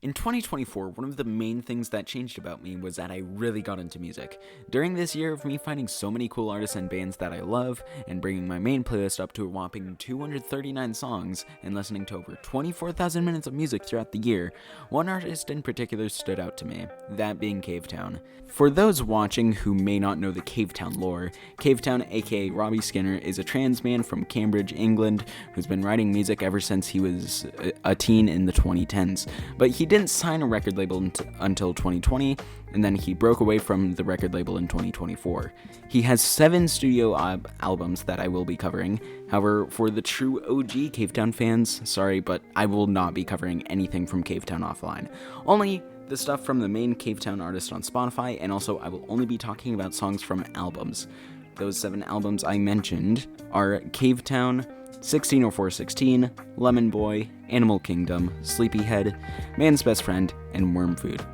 In 2024, one of the main things that changed about me was that I really got into music. During this year of me finding so many cool artists and bands that I love, and bringing my main playlist up to a whopping 239 songs, and listening to over 24,000 minutes of music throughout the year, one artist in particular stood out to me, that being Cavetown. For those watching who may not know the Cavetown lore, Cavetown, aka Robbie Skinner, is a trans man from Cambridge, England, who's been writing music ever since he was a teen in the 2010s, but he didn't sign a record label until 2020, and then he broke away from the record label in 2024. He has 7 studio albums that I will be covering. However, for the true OG Cavetown fans, sorry, but I will not be covering anything from Cavetown offline. Only the stuff from the main Cavetown artist on Spotify, and also I will only be talking about songs from albums. Those 7 albums I mentioned are Cavetown, 160416, Lemon Boy, Animal Kingdom, Sleepyhead, Man's Best Friend, and Worm Food.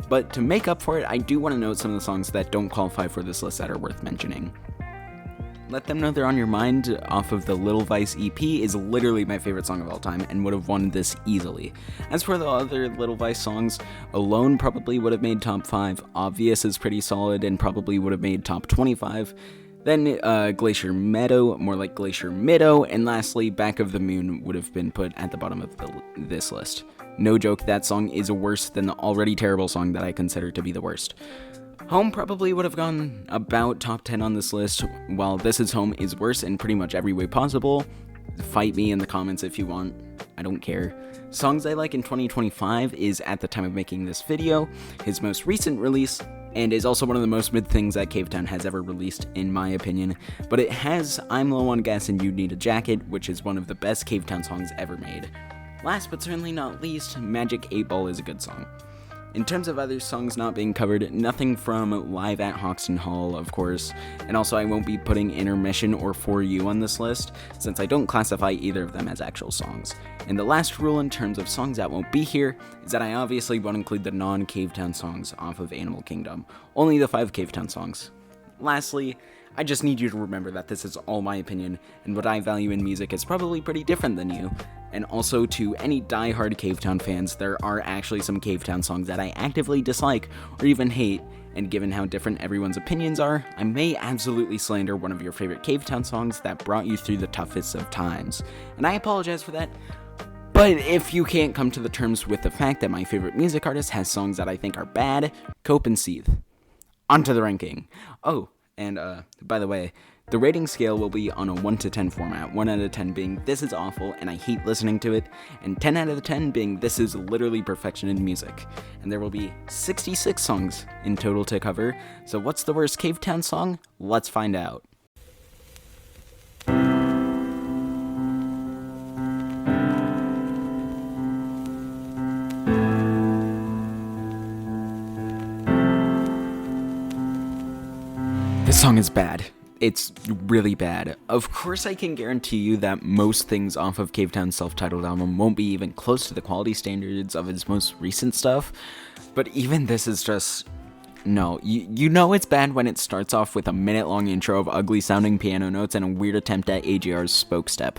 But to make up for it, I do want to note some of the songs that don't qualify for this list that are worth mentioning. Let Them Know They're On Your Mind off of the Little Vice EP is literally my favorite song of all time and would have won this easily. As for the other Little Vice songs, Alone probably would have made top 5, Obvious is pretty solid and probably would have made top 25, then Glacier Meadow, more like Glacier Meadow, and lastly, Back of the Moon would have been put at the bottom of this list. No joke, that song is worse than the already terrible song that I consider to be the worst. Home probably would have gone about top 10 on this list, while This Is Home is worse in pretty much every way possible. Fight me in the comments if you want, I don't care. Songs I like in 2025 is At the Time of Making This Video, his most recent release, and is also one of the most mid things that Cavetown has ever released, in my opinion, but it has I'm Low on Gas and You Need a Jacket, which is one of the best Cavetown songs ever made. Last but certainly not least, Magic 8 Ball is a good song. In terms of other songs not being covered, nothing from Live at Hoxton Hall, of course, and also I won't be putting Intermission or For You on this list, since I don't classify either of them as actual songs. And the last rule in terms of songs that won't be here is that I obviously won't include the non-Cavetown songs off of Animal Kingdom, only the 5 Cavetown songs. Lastly, I just need you to remember that this is all my opinion, and what I value in music is probably pretty different than you. And also, to any die-hard Cavetown fans, there are actually some Cavetown songs that I actively dislike or even hate, and given how different everyone's opinions are, I may absolutely slander one of your favorite Cavetown songs that brought you through the toughest of times. And I apologize for that, but if you can't come to the terms with the fact that my favorite music artist has songs that I think are bad, cope and seethe. Onto the ranking. Oh, and by the way, the rating scale will be on a 1 to 10 format, 1 out of 10 being this is awful and I hate listening to it, and 10 out of 10 being this is literally perfection in music. And there will be 66 songs in total to cover, so what's the worst Cavetown song? Let's find out. This song is bad. It's really bad. Of course I can guarantee you that most things off of Cavetown's self-titled album won't be even close to the quality standards of his most recent stuff, but even this is just... No, you know it's bad when it starts off with a minute-long intro of ugly-sounding piano notes and a weird attempt at AJR's spoke step.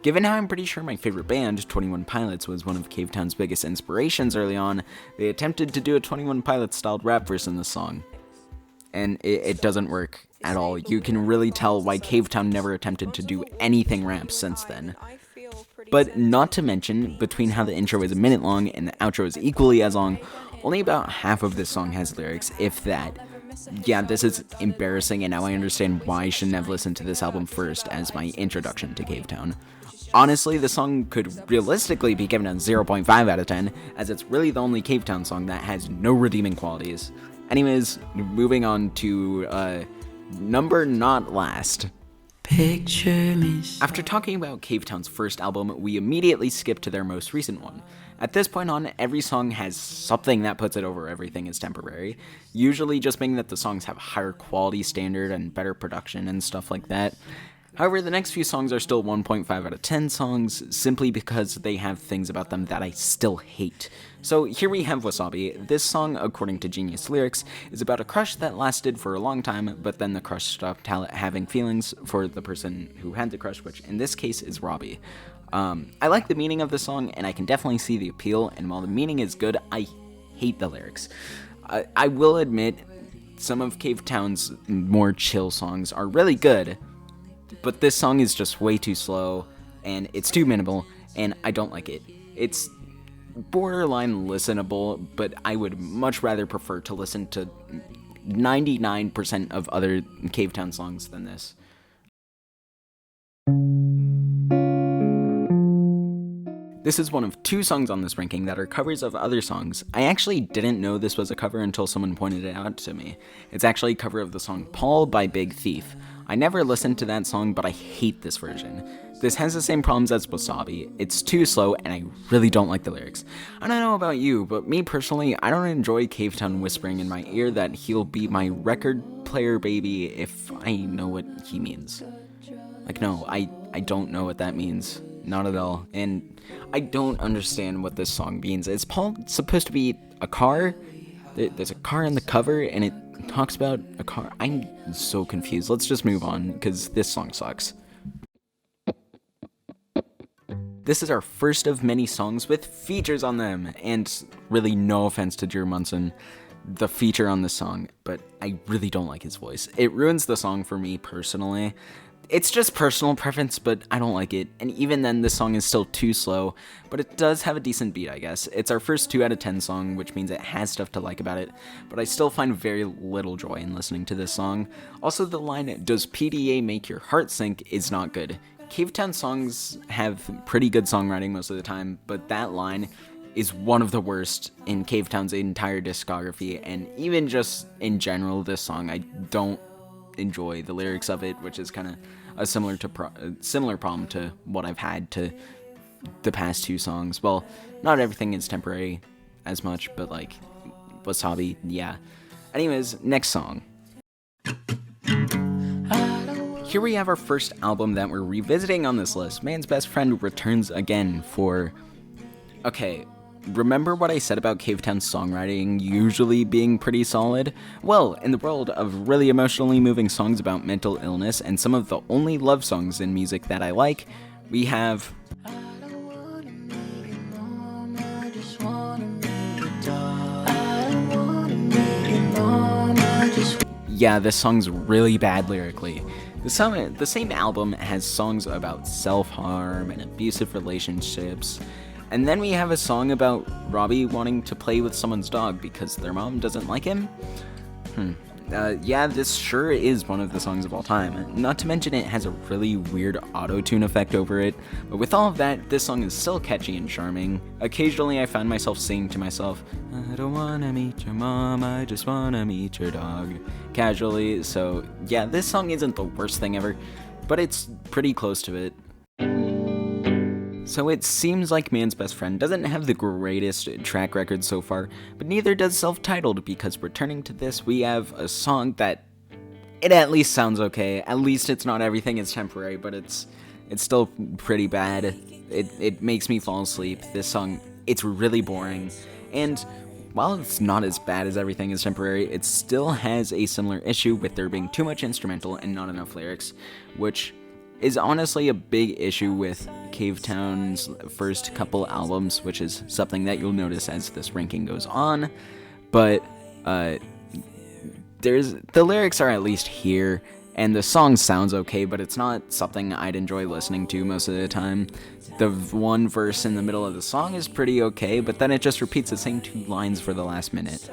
Given how I'm pretty sure my favorite band, 21 Pilots, was one of Cavetown's biggest inspirations early on, they attempted to do a 21 Pilots-styled rap verse in this song. And it doesn't work at all. You can really tell why Cavetown never attempted to do anything rap since then. But not to mention, between how the intro is a minute long and the outro is equally as long, only about half of this song has lyrics, if that. Yeah, this is embarrassing, and now I understand why I shouldn't have listened to this album first as my introduction to Cavetown. Honestly, the song could realistically be given a 0.5 out of 10, as it's really the only Cavetown song that has no redeeming qualities. Anyways, moving on to, number not last. Picture me. After talking about Cavetown's first album, we immediately skip to their most recent one. At this point on, every song has something that puts it over everything is temporary, usually just being that the songs have higher quality standard and better production and stuff like that. However, the next few songs are still 1.5 out of 10 songs, simply because they have things about them that I still hate. So here we have Wasabi. This song, according to Genius Lyrics, is about a crush that lasted for a long time, but then the crush stopped having feelings for the person who had the crush, which in this case is Robbie. I like the meaning of the song, and I can definitely see the appeal, and while the meaning is good, I hate the lyrics. I will admit, some of Cavetown's more chill songs are really good, but this song is just way too slow, and it's too minimal, and I don't like it. It's borderline listenable, but I would much rather prefer to listen to 99% of other Cavetown songs than this. This is one of 2 songs on this ranking that are covers of other songs. I actually didn't know this was a cover until someone pointed it out to me. It's actually a cover of the song Paul by Big Thief. I never listened to that song, but I hate this version. This has the same problems as Wasabi. It's too slow, and I really don't like the lyrics. I don't know about you, but me personally, I don't enjoy Cavetown whispering in my ear that he'll be my record player baby if I know what he means. Like, no, I don't know what that means. Not at all. And I don't understand what this song means. Is Paul supposed to be a car? There's a car in the cover, and it talks about a car. I'm so confused. Let's just move on, because this song sucks. This is our first of many songs with features on them, and really no offense to Drew Munson, the feature on this song, but I really don't like his voice. It ruins the song for me personally. It's just personal preference, but I don't like it, and even then this song is still too slow, but it does have a decent beat, I guess. It's our first 2 out of 10 song, which means it has stuff to like about it, but I still find very little joy in listening to this song. Also, the line, "Does PDA make your heart sink?" is not good. Cavetown songs have pretty good songwriting most of the time, but that line is one of the worst in Cavetown's entire discography, and even just in general, this song, I don't enjoy the lyrics of it, which is kind of a similar problem to what I've had to the past 2 songs. Well, not everything is temporary as much, but like Wasabi, yeah. Anyways, next song. Here we have our first album that we're revisiting on this list. Man's Best Friend returns again for... Okay, remember what I said about Cavetown's songwriting usually being pretty solid? Well, in the world of really emotionally moving songs about mental illness and some of the only love songs in music that I like, we have... Yeah, this song's really bad lyrically. The same album has songs about self-harm and abusive relationships, and then we have a song about Robbie wanting to play with someone's dog because their mom doesn't like him? Yeah, this sure is one of the songs of all time. Not to mention it has a really weird auto-tune effect over it, but with all of that, this song is still catchy and charming. Occasionally I find myself singing to myself, "I don't wanna meet your mom, I just wanna meet your dog," casually, so yeah, this song isn't the worst thing ever, but it's pretty close to it. So it seems like Man's Best Friend doesn't have the greatest track record so far, but neither does Self-Titled, because returning to this, we have a song that, it at least sounds okay. At least it's not Everything Is Temporary, but it's still pretty bad. It makes me fall asleep. This song, it's really boring. And while it's not as bad as Everything Is Temporary, it still has a similar issue with there being too much instrumental and not enough lyrics, which is honestly a big issue with Cavetown's first couple albums, which is something that you'll notice as this ranking goes on. But the lyrics are at least here, and the song sounds okay, but it's not something I'd enjoy listening to most of the time. The one verse in the middle of the song is pretty okay, but then it just repeats the same 2 lines for the last minute.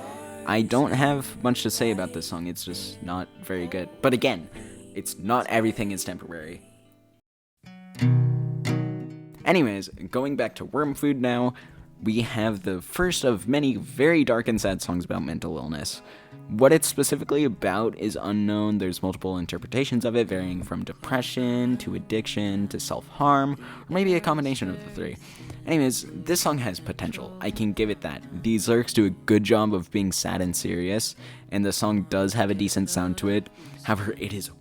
I don't have much to say about this song, it's just not very good. But again, it's not Everything Is Temporary. Anyways, going back to Worm Food now, we have the first of many very dark and sad songs about mental illness. What it's specifically about is unknown. There's multiple interpretations of it, varying from depression to addiction to self-harm, or maybe a combination of the 3. Anyways, this song has potential. I can give it that. These lyrics do a good job of being sad and serious, and the song does have a decent sound to it. However, it is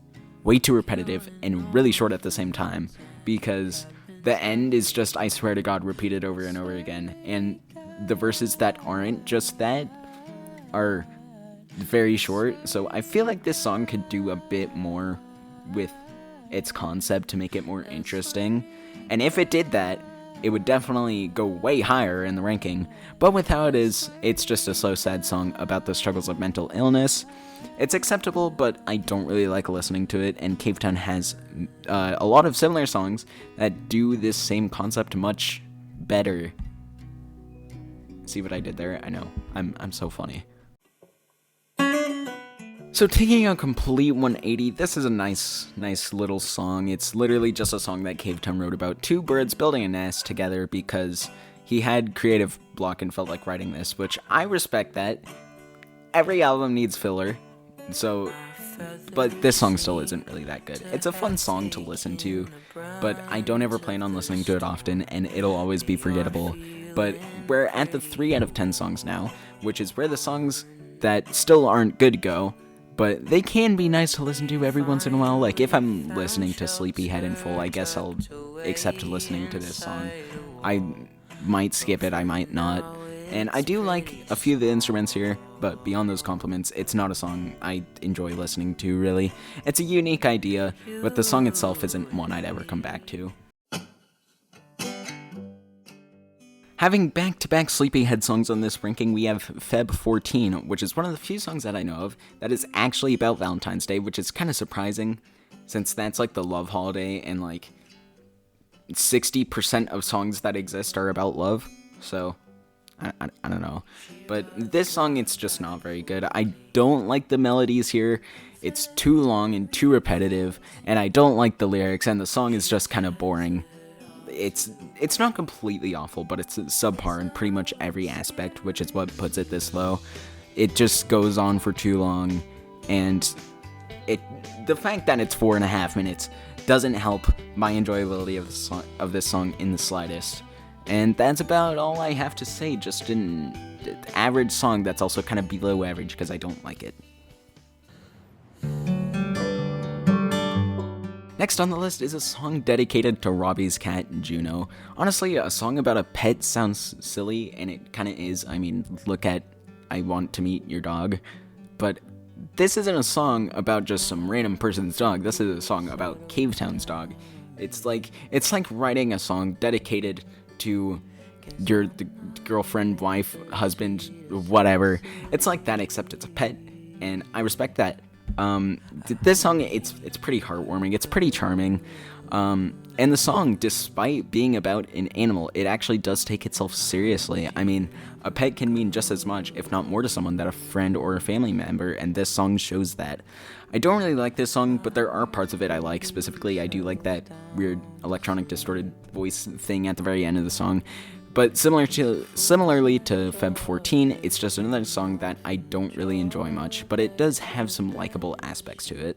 way too repetitive and really short at the same time, because the end is just "I swear to God" repeated over and over again, and the verses that aren't just that are very short, so I feel like this song could do a bit more with its concept to make it more interesting. And if it did that, it would definitely go way higher in the ranking. But with how it is, it's just a slow, sad song about the struggles of mental illness. It's acceptable, but I don't really like listening to it, and Cavetown has a lot of similar songs that do this same concept much better. See what I did there? I know, I'm so funny. So taking a complete 180, this is a nice little song. It's literally just a song that Cavetown wrote about two birds building a nest together because he had creative block and felt like writing this, which I respect that. Every album needs filler, so, but this song still isn't really that good. It's a fun song to listen to, but I don't ever plan on listening to it often, and it'll always be forgettable. But we're at the 3 out of 10 songs now, which is where the songs that still aren't good go, but they can be nice to listen to every once in a while. Like, if I'm listening to Sleepyhead in full, I guess I'll accept listening to this song. I might skip it, I might not. And I do like a few of the instruments here, but beyond those compliments, it's not a song I enjoy listening to, really. It's a unique idea, but the song itself isn't one I'd ever come back to. Having back-to-back Sleepyhead songs on this ranking, we have Feb 14, which is one of the few songs that I know of that is actually about Valentine's Day, which is kind of surprising, since that's like the love holiday, and like 60% of songs that exist are about love, so I don't know. But this song, it's just not very good. I don't like the melodies here. It's too long and too repetitive, and I don't like the lyrics, and the song is just kind of boring. It's not completely awful, but it's subpar in pretty much every aspect, which is what puts it this low. It just goes on for too long, and the fact that it's 4.5 minutes doesn't help my enjoyability of this song in the slightest. And that's about all I have to say, just an average song that's also kind of below average because I don't like it. Next on the list is a song dedicated to Robbie's cat, Juno. Honestly, a song about a pet sounds silly, and it kind of is. I mean, look at I Want to Meet Your Dog. But this isn't a song about just some random person's dog. This is a song about Cavetown's dog. It's like writing a song dedicated to the girlfriend, wife, husband, whatever. It's like that, except it's a pet, and I respect that. This song, it's pretty heartwarming, it's pretty charming, and the song, despite being about an animal, it actually does take itself seriously. I mean, a pet can mean just as much, if not more to someone, than a friend or a family member, and this song shows that. I don't really like this song, but there are parts of it I like. Specifically, I do like that weird electronic distorted voice thing at the very end of the song. But similarly to Feb 14, it's just another song that I don't really enjoy much, but it does have some likable aspects to it.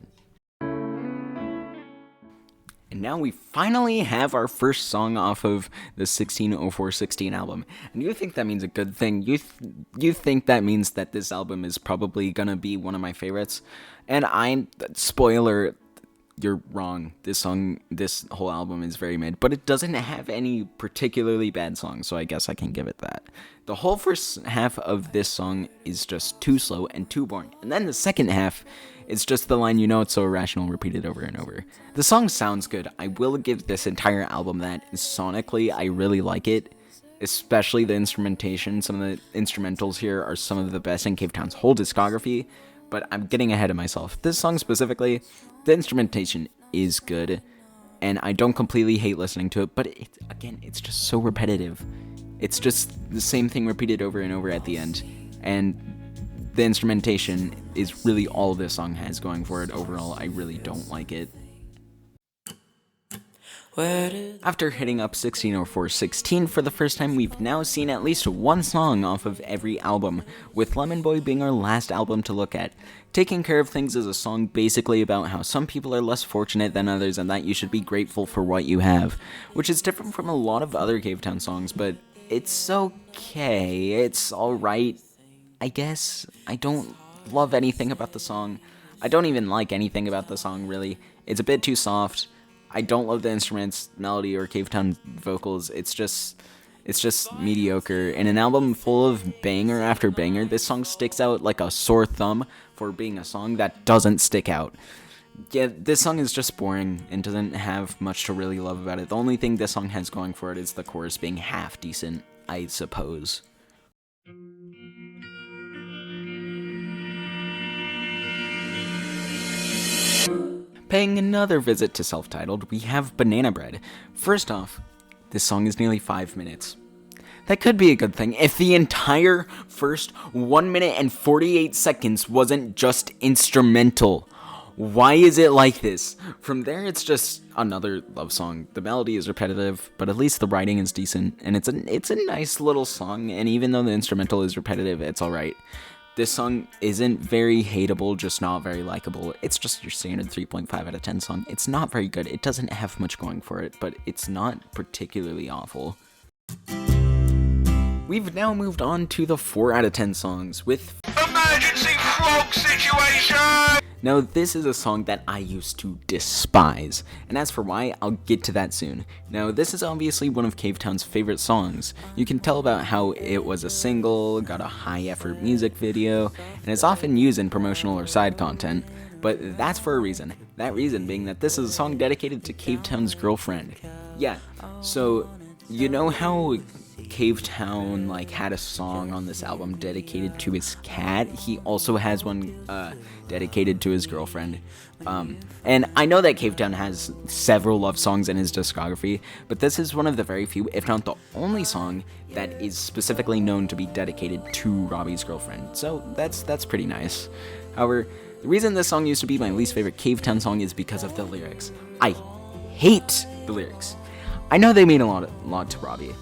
And now we finally have our first song off of the 160416 album. And you think that means a good thing. You think that means that this album is probably gonna be one of my favorites. And spoiler, you're wrong. This whole album is very mid, but it doesn't have any particularly bad songs, so I guess I can give it that. The whole first half of this song is just too slow and too boring. And then the second half is just the line, "You know it's so irrational," repeated over and over. The song sounds good. I will give this entire album that. Sonically, I really like it, especially the instrumentation. Some of the instrumentals here are some of the best in Cavetown's whole discography, but I'm getting ahead of myself. This song specifically, the instrumentation is good, and I don't completely hate listening to it, but it's just so repetitive. It's just the same thing repeated over and over at the end, and the instrumentation is really all this song has going for it. Overall, I really don't like it. After hitting up 160416 for the first time, we've now seen at least one song off of every album, with Lemon Boy being our last album to look at. Taking Care of Things is a song basically about how some people are less fortunate than others and that you should be grateful for what you have, which is different from a lot of other Cavetown songs, but it's okay, it's alright, I guess. I don't love anything about the song. I don't even like anything about the song, really. It's a bit too soft. I don't love the instruments, melody, or Cavetown vocals. It's just mediocre. In an album full of banger after banger, this song sticks out like a sore thumb for being a song that doesn't stick out. Yeah, this song is just boring and doesn't have much to really love about it. The only thing this song has going for it is the chorus being half decent, I suppose. Paying another visit to Self-Titled, we have Banana Bread. First off, this song is nearly 5 minutes. That could be a good thing if the entire first 1 minute and 48 seconds wasn't just instrumental. Why is it like this? From there, it's just another love song. The melody is repetitive, but at least the writing is decent, and it's a nice little song, and even though the instrumental is repetitive, it's alright. This song isn't very hateable, just not very likable. It's just your standard 3.5 out of 10 song. It's not very good. It doesn't have much going for it, but it's not particularly awful. We've now moved on to the 4 out of 10 songs with Emergency Frog Situation! Now, this is a song that I used to despise, and as for why, I'll get to that soon. Now, this is obviously one of Cavetown's favorite songs. You can tell about how it was a single, got a high-effort music video, and is often used in promotional or side content. But that's for a reason. That reason being that this is a song dedicated to Cavetown's girlfriend. Yeah, so you know how Cavetown had a song on this album dedicated to his cat? He also has one dedicated to his girlfriend. And I know that Cavetown has several love songs in his discography, but this is one of the very few, if not the only song, that is specifically known to be dedicated to Robbie's girlfriend. So that's pretty nice. However, the reason this song used to be my least favorite Cavetown song is because of the lyrics. I hate the lyrics. I know they mean a lot to Robbie.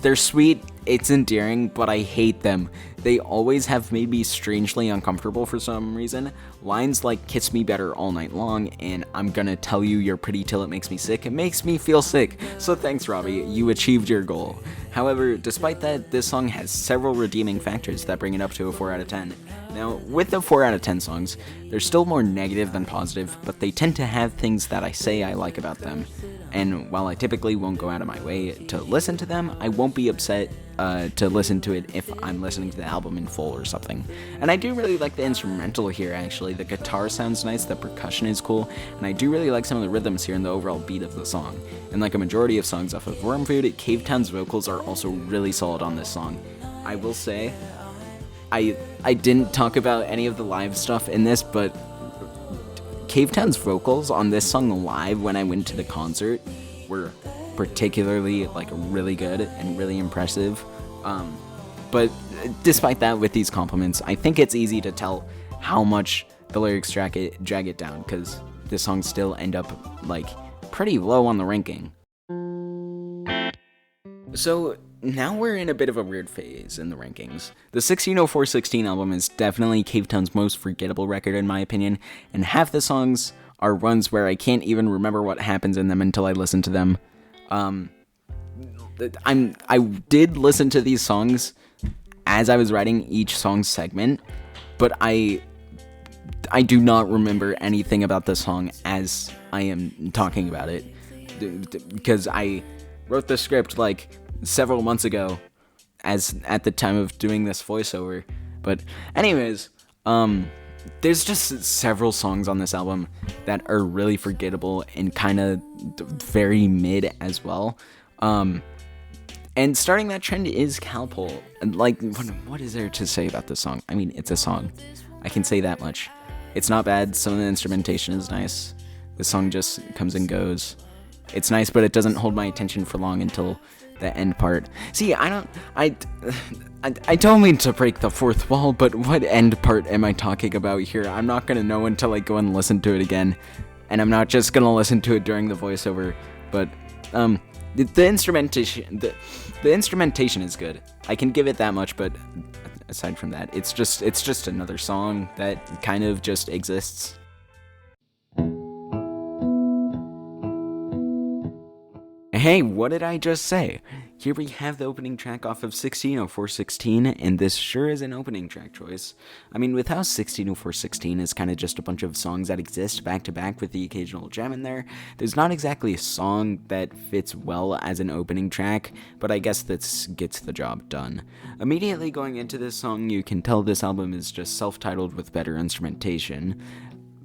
They're sweet, it's endearing, but I hate them. They always have made me strangely uncomfortable for some reason. Lines like "kiss me better all night long" and "I'm gonna tell you you're pretty till it makes me sick" it makes me feel sick. So thanks, Robbie, you achieved your goal. However, despite that, this song has several redeeming factors that bring it up to a 4 out of 10. Now, with the 4 out of 10 songs, they're still more negative than positive, but they tend to have things that I say I like about them. And while I typically won't go out of my way to listen to them, I won't be upset to listen to it if I'm listening to the album in full or something. And I do really like the instrumental here, actually. The guitar sounds nice, the percussion is cool, and I do really like some of the rhythms here and the overall beat of the song. And like a majority of songs off of Worm Food, Cavetown's vocals are also really solid on this song. I will say, I didn't talk about any of the live stuff in this, but Cavetown's vocals on this song live when I went to the concert were particularly really good and really impressive. But despite that, with these compliments, I think it's easy to tell how much the lyrics drag it down, because this song still end up pretty low on the ranking. So now we're in a bit of a weird phase in the rankings. The 160416 album is definitely Cavetown's most forgettable record in my opinion, and half the songs are ones where I can't even remember what happens in them until I listen to them. I did listen to these songs as I was writing each song segment, but I do not remember anything about the song as I am talking about it, because I wrote the script several months ago, as at the time of doing this voiceover. But anyways, there's just several songs on this album that are really forgettable and kind of very mid as well. And starting that trend is Calpol. And what is there to say about this song? I mean, it's a song. I can say that much. It's not bad. Some of the instrumentation is nice. The song just comes and goes. It's nice, but it doesn't hold my attention for long until the end part. See, I don't mean to break the fourth wall, but what end part am I talking about here? I'm not gonna know until I go and listen to it again, and I'm not just gonna listen to it during the voiceover. But the instrumentation is good. I can give it that much, but aside from that, it's just another song that kind of just exists. Hey, what did I just say? Here we have the opening track off of 160416, and this sure is an opening track choice. I mean, with how 160416 is kind of just a bunch of songs that exist back to back with the occasional gem in there, there's not exactly a song that fits well as an opening track, but I guess this gets the job done. Immediately going into this song, you can tell this album is just self-titled with better instrumentation,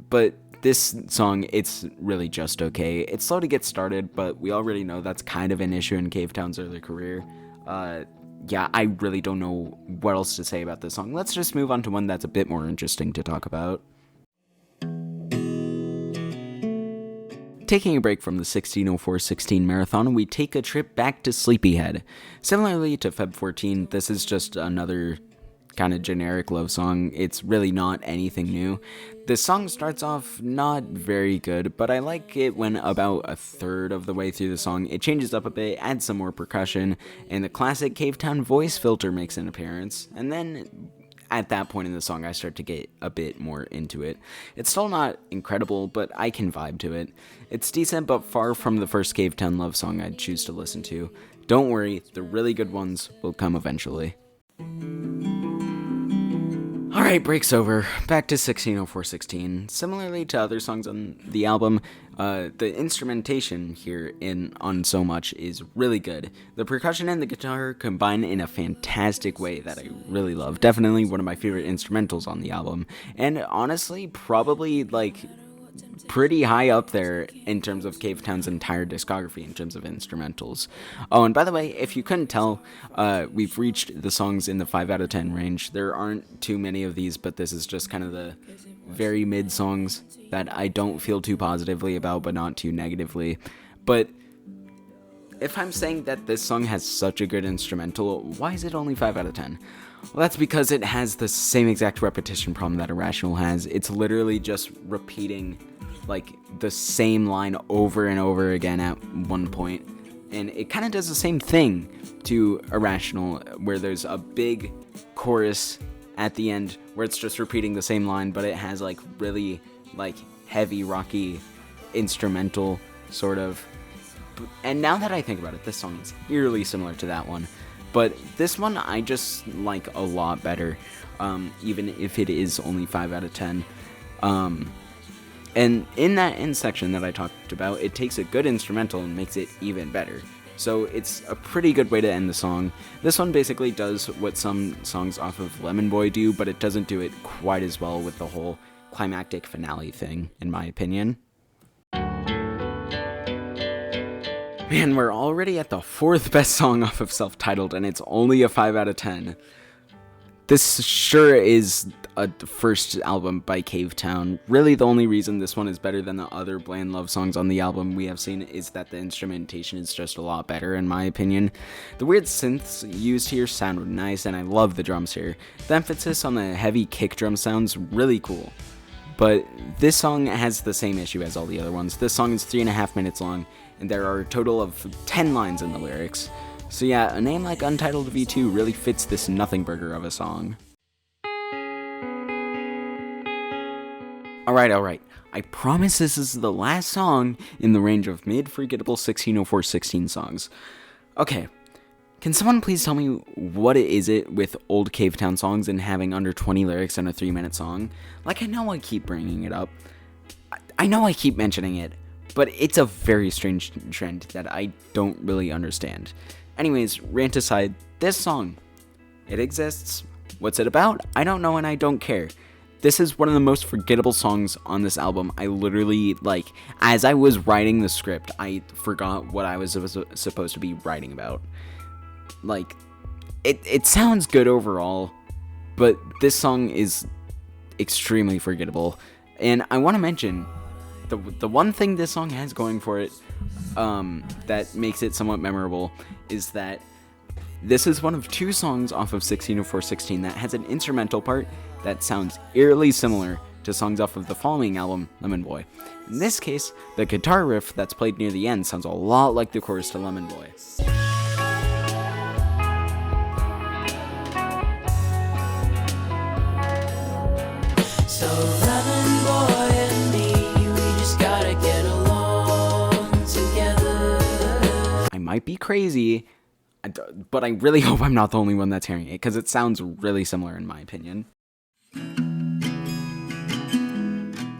but this song, it's really just okay. It's slow to get started, but we already know that's kind of an issue in Cavetown's early career. Yeah, I really don't know what else to say about this song. Let's just move on to one that's a bit more interesting to talk about. Taking a break from the 1604-16 marathon, we take a trip back to Sleepyhead. Similarly to Feb 14, this is just another kind of generic love song. It's really not anything new. This song starts off not very good, but I like it when about a third of the way through the song, it changes up a bit, adds some more percussion, and the classic Cavetown voice filter makes an appearance, and then at that point in the song, I start to get a bit more into it. It's still not incredible, but I can vibe to it. It's decent, but far from the first Cavetown love song I'd choose to listen to. Don't worry, the really good ones will come eventually. Alright, break's over. Back to 1604-16. Similarly to other songs on the album, the instrumentation here on So Much is really good. The percussion and the guitar combine in a fantastic way that I really love. Definitely one of my favorite instrumentals on the album. And honestly, probably pretty high up there in terms of Cavetown's entire discography in terms of instrumentals. Oh, and by the way, if you couldn't tell, we've reached the songs in the 5 out of 10 range. There aren't too many of these, but this is just kind of the very mid songs that I don't feel too positively about, but not too negatively. But if I'm saying that this song has such a good instrumental, why is it only 5 out of 10? Well, that's because it has the same exact repetition problem that Irrational has. It's literally just repeating the same line over and over again at one point. And it kind of does the same thing to Irrational, where there's a big chorus at the end where it's just repeating the same line, but it has really heavy rocky instrumental sort of. And now that I think about it, this song is eerily similar to that one. But this one I just like a lot better, even if it is only 5 out of 10. And in that end section that I talked about, it takes a good instrumental and makes it even better. So it's a pretty good way to end the song. This one basically does what some songs off of Lemon Boy do, but it doesn't do it quite as well with the whole climactic finale thing, in my opinion. Man, we're already at the 4th best song off of Self-Titled, and it's only a 5 out of 10. This sure is a first album by Cavetown. Really, the only reason this one is better than the other bland love songs on the album we have seen is that the instrumentation is just a lot better, in my opinion. The weird synths used here sound nice, and I love the drums here. The emphasis on the heavy kick drum sounds really cool. But this song has the same issue as all the other ones. This song is 3.5 minutes long, and there are a total of 10 lines in the lyrics. So yeah, a name like Untitled V2 really fits this nothing burger of a song. Alright, I promise this is the last song in the range of mid-forgettable 1604-16 songs. Okay, can someone please tell me what is it with old Cavetown songs and having under 20 lyrics in a 3-minute song? I know I keep bringing it up. I know I keep mentioning it, but it's a very strange trend that I don't really understand. Anyways, rant aside, this song, it exists. What's it about? I don't know and I don't care. This is one of the most forgettable songs on this album. I literally, as I was writing the script, I forgot what I was supposed to be writing about. It sounds good overall, but this song is extremely forgettable. And I want to mention, the one thing this song has going for it, that makes it somewhat memorable, is that this is one of 2 songs off of 1604-16 that has an instrumental part that sounds eerily similar to songs off of the following album, Lemon Boy. In this case, the guitar riff that's played near the end sounds a lot like the chorus to Lemon Boy. So Lemon Boy and me, we just gotta get along together. I might be crazy, but I really hope I'm not the only one that's hearing it, because it sounds really similar in my opinion.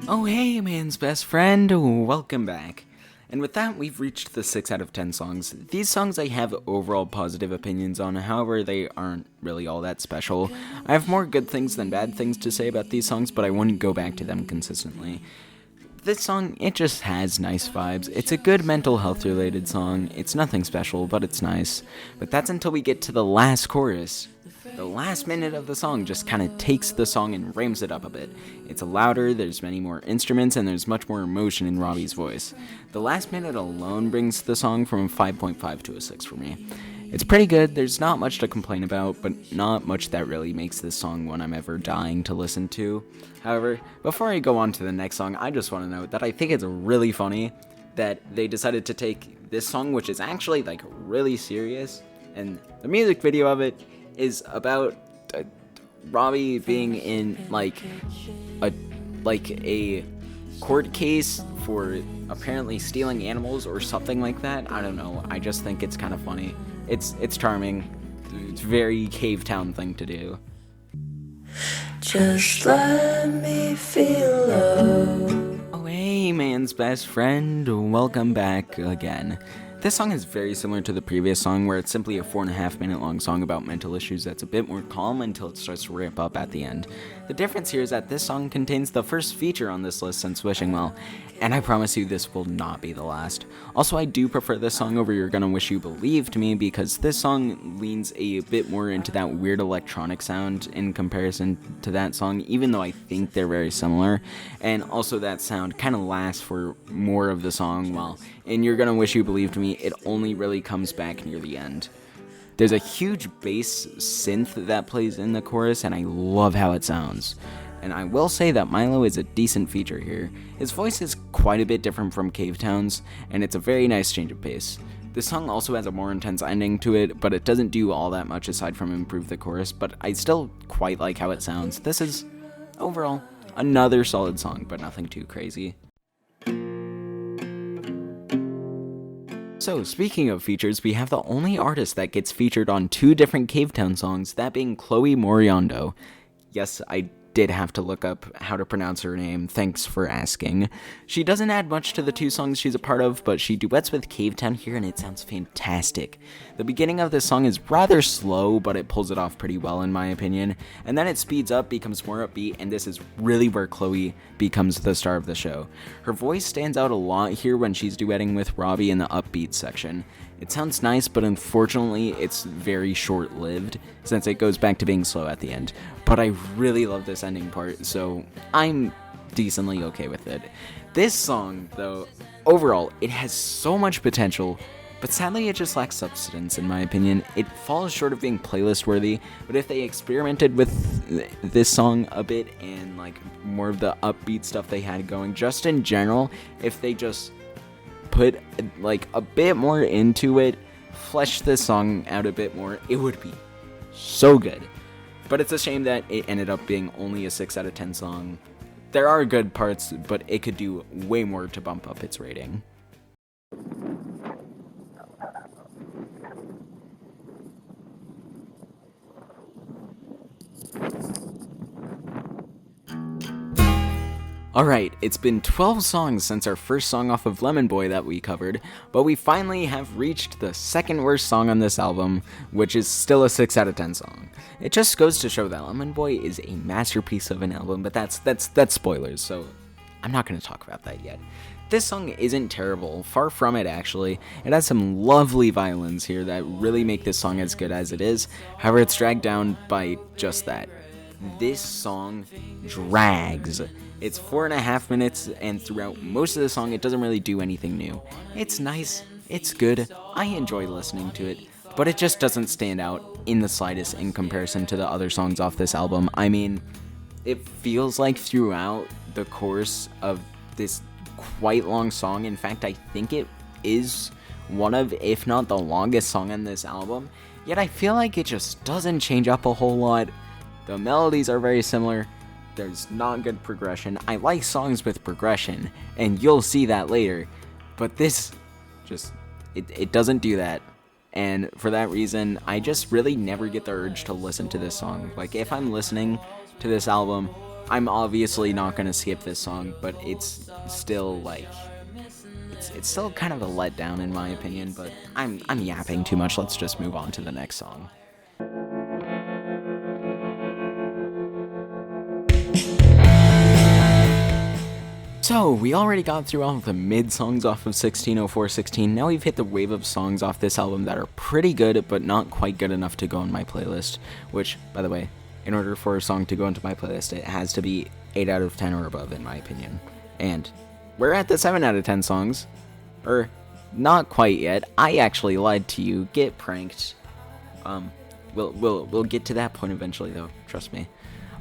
Oh hey, man's best friend, welcome back. And with that, we've reached the 6 out of 10 songs. These songs I have overall positive opinions on, however, they aren't really all that special. I have more good things than bad things to say about these songs, but I wouldn't go back to them consistently. this song, it just has nice vibes. It's a good mental health related song. It's nothing special, but it's nice. But that's until we get to the last chorus. The last minute of the song just kind of takes the song and ramps it up a bit. It's louder, there's many more instruments, and there's much more emotion in Robbie's voice. The last minute alone brings the song from a 5.5 to a 6 for me. It's pretty good, there's not much to complain about, but not much that really makes this song one I'm ever dying to listen to. However, before I go on to the next song, I just want to note that I think it's really funny that they decided to take this song, which is actually like really serious, and the music video of it is about Robbie being in like a court case for apparently stealing animals or something like that. I don't know. I just think it's kind of funny. It's charming. It's a very Cavetown thing to do. Just let me feel love. Oh, hey, man's best friend. Welcome back again. This song is very similar to the previous song, where it's simply a 4.5 minute long song about mental issues that's a bit more calm until it starts to ramp up at the end. The difference here is that this song contains the first feature on this list since Wishing Well, and I promise you this will not be the last. Also, I do prefer this song over You're Gonna Wish You Believed Me, because this song leans a bit more into that weird electronic sound in comparison to that song, even though I think they're very similar, and also that sound kind of lasts for more of the song, while in You're Gonna Wish You Believed Me, it only really comes back near the end. There's a huge bass synth that plays in the chorus, and I love how it sounds. And I will say that Milo is a decent feature here. His voice is quite a bit different from Cavetown's, and it's a very nice change of pace. This song also has a more intense ending to it, but it doesn't do all that much aside from improve the chorus, but I still quite like how it sounds. This is, overall, another solid song, but nothing too crazy. So, speaking of features, we have the only artist that gets featured on 2 different Cavetown songs, that being Chloe Moriondo. Yes, I did have to look up how to pronounce her name, thanks for asking. She doesn't add much to the 2 songs she's a part of, but she duets with Cavetown here and it sounds fantastic. The beginning of this song is rather slow, but it pulls it off pretty well in my opinion, and then it speeds up, becomes more upbeat, and this is really where Chloe becomes the star of the show. Her voice stands out a lot here when she's duetting with Robbie in the upbeat section. It sounds nice, but unfortunately it's very short-lived, since it goes back to being slow at the end. But I really love this ending part, so I'm decently okay with it. This song, though, overall, it has so much potential, but sadly it just lacks substance in my opinion. It falls short of being playlist worthy, but if they experimented with this song a bit and like more of the upbeat stuff they had going, just in general, if they just put like a bit more into it, flesh this song out a bit more, it would be so good. But it's a shame that it ended up being only a 6 out of 10 song. There are good parts, but it could do way more to bump up its rating. Alright, it's been 12 songs since our first song off of Lemon Boy that we covered, but we finally have reached the second worst song on this album, which is still a 6 out of 10 song. It just goes to show that Lemon Boy is a masterpiece of an album, but that's spoilers, so I'm not going to talk about that yet. This song isn't terrible, far from it actually. It has some lovely violins here that really make this song as good as it is, however it's dragged down by just that. This song drags. It's 4.5 minutes, and throughout most of the song, it doesn't really do anything new. It's nice, it's good, I enjoy listening to it, but it just doesn't stand out in the slightest in comparison to the other songs off this album. I mean, it feels like throughout the course of this quite long song, in fact, I think it is one of, if not the longest song on this album, yet I feel like it just doesn't change up a whole lot. The melodies are very similar. There's not good progression. I like songs with progression, and you'll see that later, but this just, it doesn't do that, and for that reason, I just really never get the urge to listen to this song. Like, if I'm listening to this album, I'm obviously not going to skip this song, but it's still, like, it's still kind of a letdown in my opinion, but I'm yapping too much. Let's just move on to the next song. So, we already got through all of the mid songs off of 160416. Now we've hit the wave of songs off this album that are pretty good, but not quite good enough to go on my playlist. Which, by the way, in order for a song to go into my playlist, it has to be 8 out of 10 or above, in my opinion. And we're at the 7 out of 10 songs. Or, not quite yet. I actually lied to you. Get pranked. We'll get to that point eventually, though. Trust me.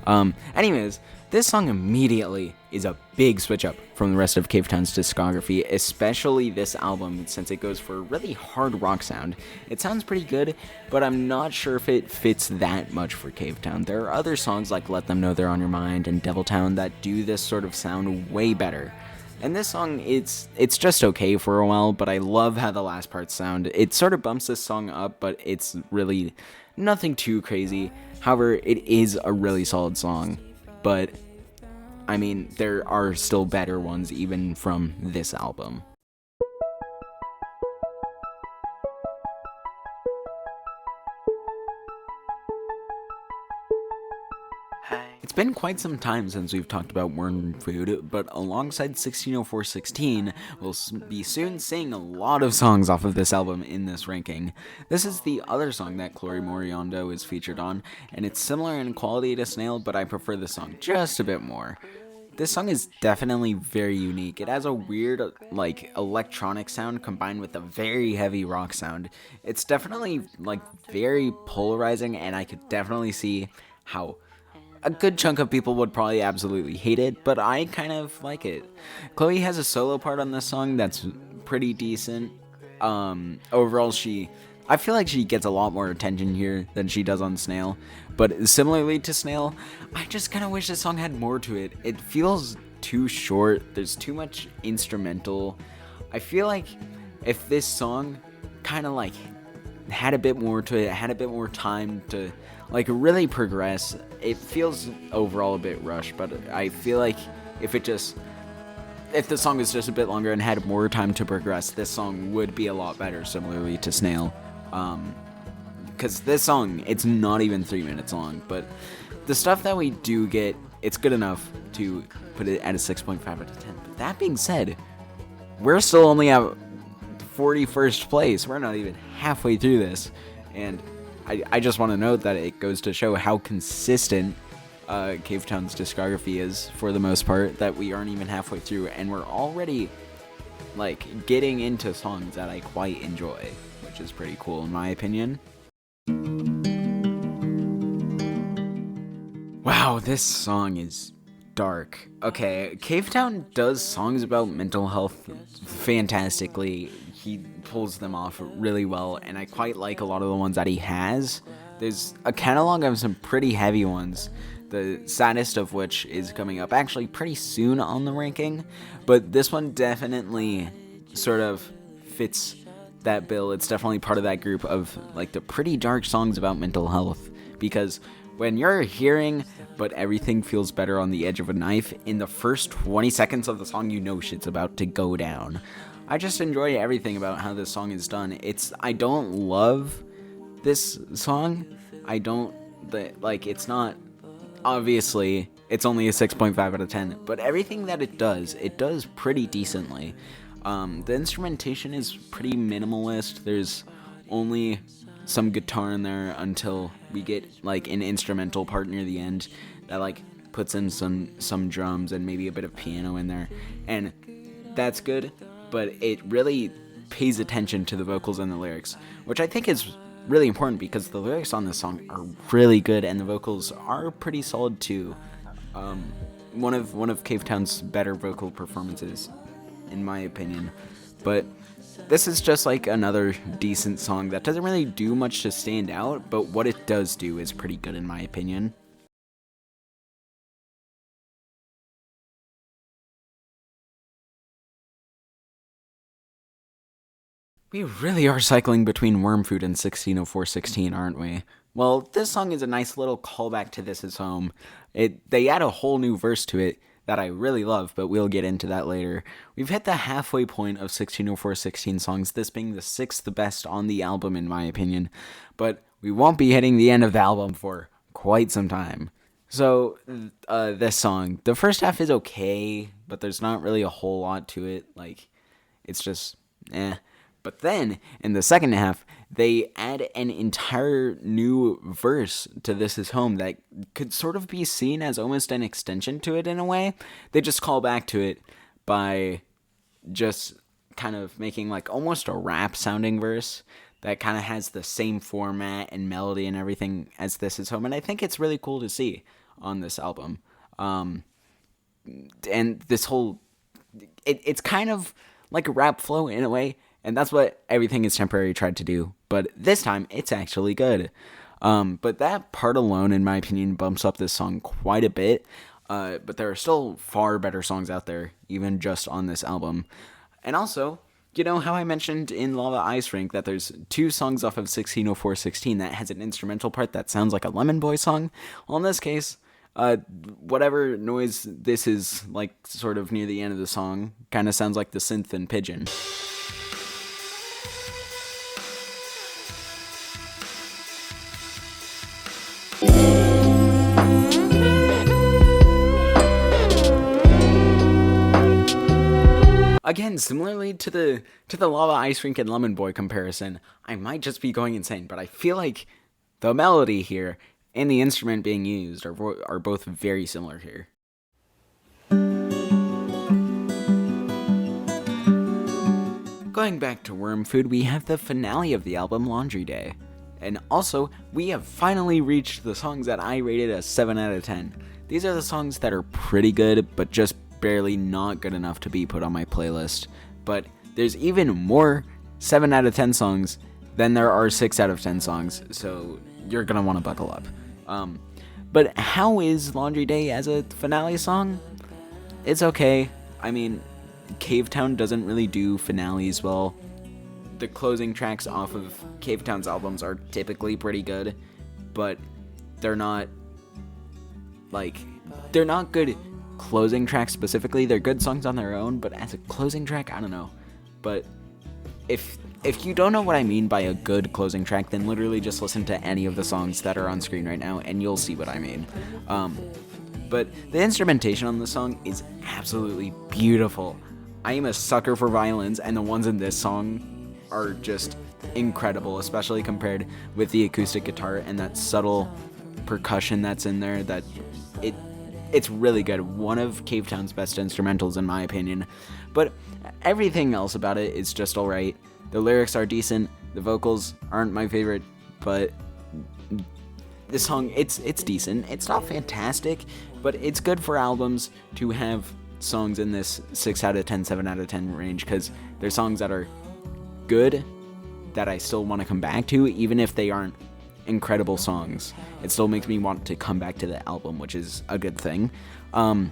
Anyways, this song immediately is a big switch up from the rest of Cavetown's discography, especially this album, since it goes for a really hard rock sound. It sounds pretty good, but I'm not sure if it fits that much for Cavetown. There are other songs like Let Them Know They're On Your Mind and Deviltown that do this sort of sound way better. And this song, it's just okay for a while, but I love how the last parts sound. It sort of bumps this song up, but it's really nothing too crazy. However, it is a really solid song, but I mean, there are still better ones even from this album. It's been quite some time since we've talked about worm food, but alongside 160416, we'll be soon seeing a lot of songs off of this album in this ranking. This is the other song that Chloe Moriondo is featured on, and it's similar in quality to Snail, but I prefer this song just a bit more. This song is definitely very unique. It has a weird, like, electronic sound combined with a very heavy rock sound. It's definitely, like, very polarizing, and I could definitely see how a good chunk of people would probably absolutely hate it, but I kind of like it. Chloe has a solo part on this song that's pretty decent. Overall, I feel like she gets a lot more attention here than she does on Snail, but similarly to Snail, I just kind of wish this song had more to it. It feels too short, there's too much instrumental. I feel like if this song kind of like had a bit more to it, had a bit more time to like really progress, it feels overall a bit rushed, but I feel like if the song was just a bit longer and had more time to progress, this song would be a lot better, similarly to Snail. Because this song, it's not even 3 minutes long, but the stuff that we do get, it's good enough to put it at a 6.5 out of 10. But that being said, we're still only at 41st place. We're not even halfway through this, and I just want to note that it goes to show how consistent Cavetown's discography is for the most part, that we aren't even halfway through, and we're already like getting into songs that I quite enjoy, which is pretty cool in my opinion. Wow, this song is dark. Okay, Cavetown does songs about mental health fantastically. He pulls them off really well, and I quite like a lot of the ones that he has. There's a catalog of some pretty heavy ones, the saddest of which is coming up actually pretty soon on the ranking, but this one definitely sort of fits that bill. It's definitely part of that group of like the pretty dark songs about mental health, because when you're hearing "But Everything Feels Better on the Edge of a Knife," in the first 20 seconds of the song, you know shit's about to go down. I just enjoy everything about how this song is done. I don't love this song. It's not, obviously, it's only a 6.5 out of 10, but everything that it does pretty decently. The instrumentation is pretty minimalist. There's only some guitar in there until we get like an instrumental part near the end that like puts in some drums and maybe a bit of piano in there, and that's good, but it really pays attention to the vocals and the lyrics, which I think is really important because the lyrics on this song are really good and the vocals are pretty solid too. One of Cavetown's better vocal performances in my opinion, but this is just like another decent song that doesn't really do much to stand out, but what it does do is pretty good in my opinion. We really are cycling between Worm Food and 160416, aren't we? Well, this song is a nice little callback to This Is Home. They add a whole new verse to it that I really love, but we'll get into that later. We've hit the halfway point of 160416 songs, this being the 6th best on the album in my opinion, but we won't be hitting the end of the album for quite some time. So, this song, the first half is okay, but there's not really a whole lot to it. Like, it's just, eh. But then, in the second half, they add an entire new verse to This Is Home that could sort of be seen as almost an extension to it in a way. They just call back to it by just kind of making like almost a rap sounding verse that kind of has the same format and melody and everything as This Is Home. And I think it's really cool to see on this album. And this whole, it's kind of like a rap flow in a way. And that's what Everything Is Temporary tried to do. But this time, it's actually good. But that part alone, in my opinion, bumps up this song quite a bit. But there are still far better songs out there, even just on this album. And also, you know how I mentioned in Lava Ice Rink that there's 2 songs off of 160416 that has an instrumental part that sounds like a Lemon Boy song? Well, in this case, whatever noise this is, like, sort of near the end of the song, kind of sounds like the synth in Pigeon. Again, similarly to the Lava Ice Rink and Lemon Boy comparison, I might just be going insane, but I feel like the melody here and the instrument being used are both very similar here. Going back to Worm Food, we have the finale of the album, Laundry Day. And also, we have finally reached the songs that I rated a 7 out of 10. These are the songs that are pretty good, but just barely not good enough to be put on my playlist. But there's even more 7 out of 10 songs than there are 6 out of 10 songs, so you're gonna want to buckle up. But how is Laundry Day as a finale song? It's okay. I mean, Cavetown doesn't really do finales well. The closing tracks off of Cavetown's albums are typically pretty good, but they're not good closing tracks specifically. They're good songs on their own, but as a closing track, I don't know. But if you don't know what I mean by a good closing track, then literally just listen to any of the songs that are on screen right now and you'll see what I mean. But the instrumentation on the song is absolutely beautiful. I am a sucker for violins, and the ones in this song are just incredible, especially compared with the acoustic guitar and that subtle percussion that's in there. It's really good. One of Cavetown's best instrumentals, in my opinion. But everything else about it is just alright. The lyrics are decent. The vocals aren't my favorite, but this song, it's decent. It's not fantastic, but it's good for albums to have songs in this 6 out of 10, 7 out of 10 range, because they're songs that are good, that I still want to come back to, even if they aren't incredible songs. It still makes me want to come back to the album, which is a good thing. But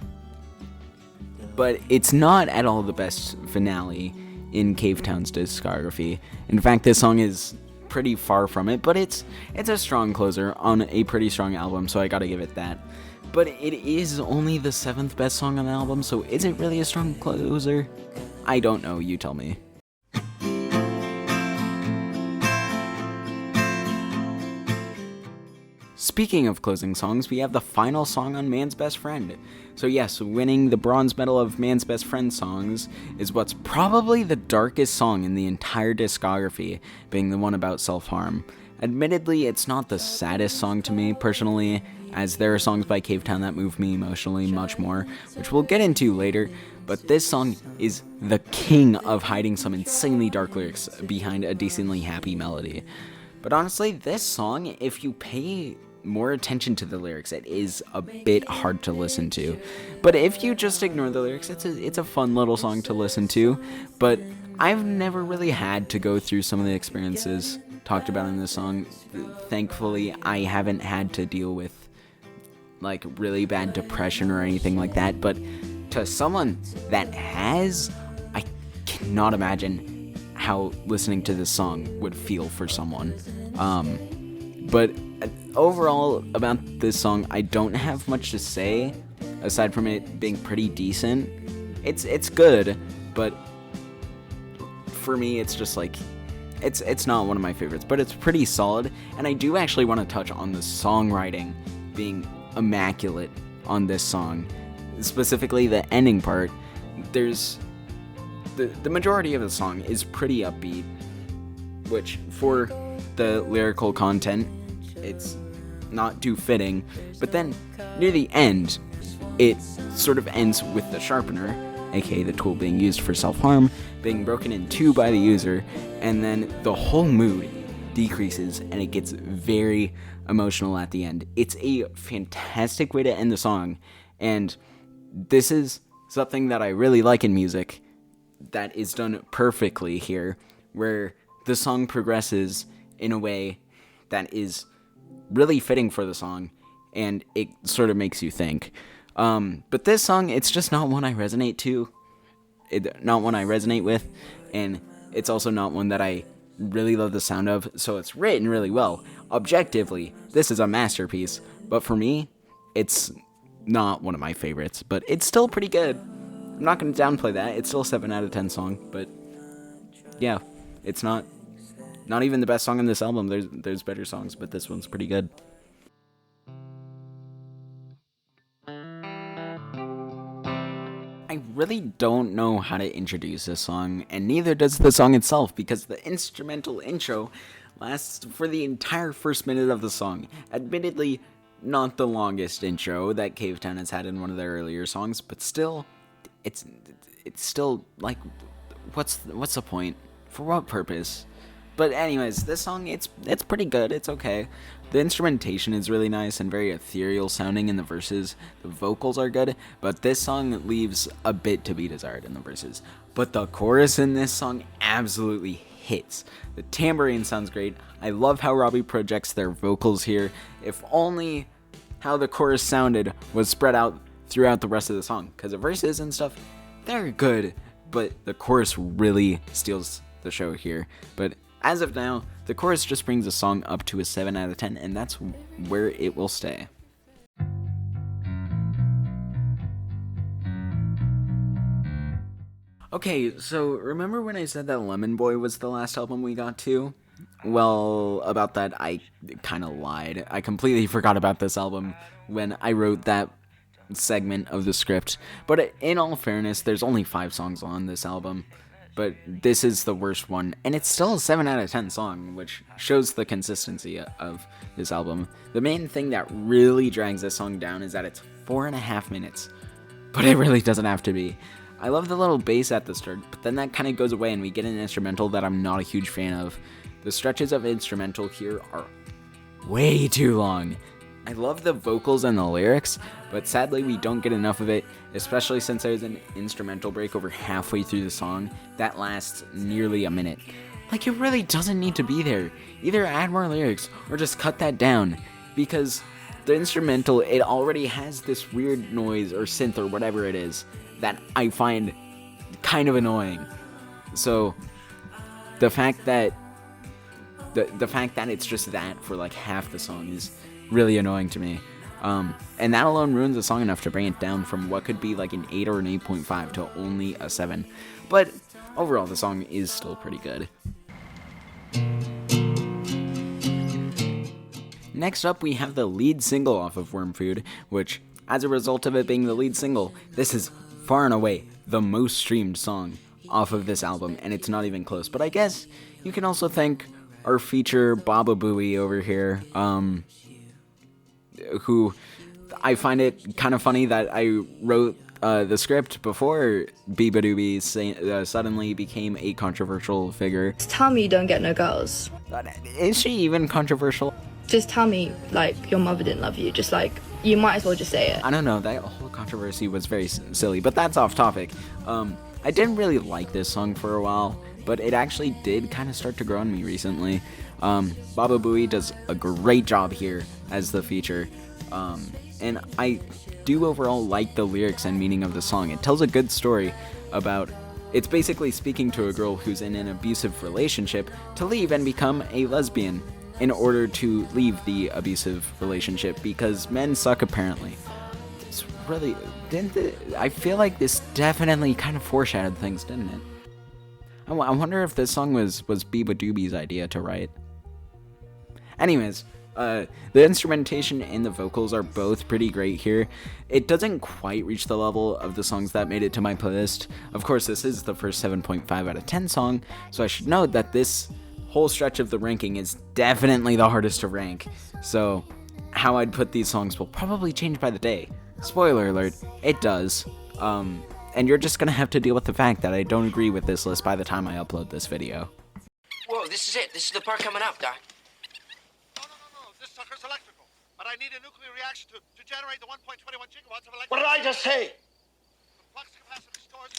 it's not at all the best finale in Cavetown's discography. In fact, this song is pretty far from it, but it's a strong closer on a pretty strong album, so I gotta give it that. But it is only the 7th best song on the album, so is it really a strong closer? I don't know, you tell me. Speaking of closing songs, we have the final song on Man's Best Friend. So yes, winning the bronze medal of Man's Best Friend songs is what's probably the darkest song in the entire discography, being the one about self-harm. Admittedly, it's not the saddest song to me, personally, as there are songs by Cavetown that move me emotionally much more, which we'll get into later, but this song is the king of hiding some insanely dark lyrics behind a decently happy melody. But honestly, this song, if you pay more attention to the lyrics, it is a bit hard to listen to. But if you just ignore the lyrics, it's a fun little song to listen to. But I've never really had to go through some of the experiences talked about in this song. Thankfully, I haven't had to deal with like really bad depression or anything like that. But to someone that has, I cannot imagine how listening to this song would feel for someone. But overall about this song, I don't have much to say aside from it being pretty decent. It's good, but for me it's just like it's not one of my favorites, but it's pretty solid. And I do actually want to touch on the songwriting being immaculate on this song. Specifically, the ending part. There's the majority of the song is pretty upbeat, which for the lyrical content, it's not too fitting. But then near the end, it sort of ends with the sharpener, aka the tool being used for self-harm, being broken in two by the user, and then the whole mood decreases and it gets very emotional at the end. It's a fantastic way to end the song, and this is something that I really like in music that is done perfectly here, where the song progresses in a way that is really fitting for the song, and it sort of makes you think. But this song, it's just not one I resonate with, and it's also not one that I really love the sound of, so it's written really well. Objectively, this is a masterpiece, but for me, it's not one of my favorites, but it's still pretty good. I'm not going to downplay that. It's still a 7 out of 10 song, but yeah, it's not even the best song on this album. There's better songs, but this one's pretty good. I really don't know how to introduce this song, and neither does the song itself, because the instrumental intro lasts for the entire first minute of the song. Admittedly, not the longest intro that Cavetown has had in one of their earlier songs, but still, it's still like, what's the point? For what purpose? But anyways, this song, it's pretty good. It's okay. The instrumentation is really nice and very ethereal sounding in the verses. The vocals are good, but this song leaves a bit to be desired in the verses. But the chorus in this song absolutely hits. The tambourine sounds great. I love how Robbie projects their vocals here. If only how the chorus sounded was spread out throughout the rest of the song, because the verses and stuff, they're good, but the chorus really steals the show here. But as of now, the chorus just brings the song up to a 7 out of 10, and that's where it will stay. Okay, so remember when I said that Lemon Boy was the last album we got to? Well, about that, I kind of lied. I completely forgot about this album when I wrote that segment of the script. But in all fairness, there's only 5 songs on this album. But this is the worst one, and it's still a 7 out of 10 song, which shows the consistency of this album. The main thing that really drags this song down is that it's 4.5 minutes, but it really doesn't have to be. I love the little bass at the start, but then that kind of goes away and we get an instrumental that I'm not a huge fan of. The stretches of instrumental here are way too long. I love the vocals and the lyrics, but sadly we don't get enough of it, especially since there's an instrumental break over halfway through the song that lasts nearly a minute. Like, it really doesn't need to be there. Either add more lyrics or just cut that down, because the instrumental, it already has this weird noise or synth or whatever it is that I find kind of annoying. So the fact that it's just that for like half the song is really annoying to me. And that alone ruins the song enough to bring it down from what could be like an 8 or an 8.5 to only a 7. But overall, the song is still pretty good. Next up, we have the lead single off of Worm Food, which, as a result of it being the lead single, this is far and away the most streamed song off of this album, and it's not even close. But I guess you can also thank our feature Baba Booey over here, who I find it kind of funny that I wrote the script before Biba Doobie suddenly became a controversial figure. Just tell me you don't get no girls. Is she even controversial? Just tell me, like, your mother didn't love you. Just, like, you might as well just say it. I don't know, that whole controversy was very silly, but that's off topic. I didn't really like this song for a while, but it actually did kind of start to grow on me recently. Baba Booey does a great job here as the feature, and I do overall like the lyrics and meaning of the song. It tells a good story about, it's basically speaking to a girl who's in an abusive relationship to leave and become a lesbian in order to leave the abusive relationship because men suck apparently. It's really, I feel like this definitely kind of foreshadowed things, didn't it? I wonder if this song was Biba Doobie's idea to write. Anyways, The instrumentation and the vocals are both pretty great here. It doesn't quite reach the level of the songs that made it to my playlist. Of course, this is the first 7.5 out of 10 song, so I should note that this whole stretch of the ranking is definitely the hardest to rank. So, how I'd put these songs will probably change by the day. Spoiler alert, it does. And you're just gonna have to deal with the fact that I don't agree with this list by the time I upload this video. Whoa, this is it. This is the part coming up, Doc. No. This sucker's electrical. But I need a nuclear reaction to generate the 1.21 gigawatts of electricity. What did I just say? The flux capacitor stores...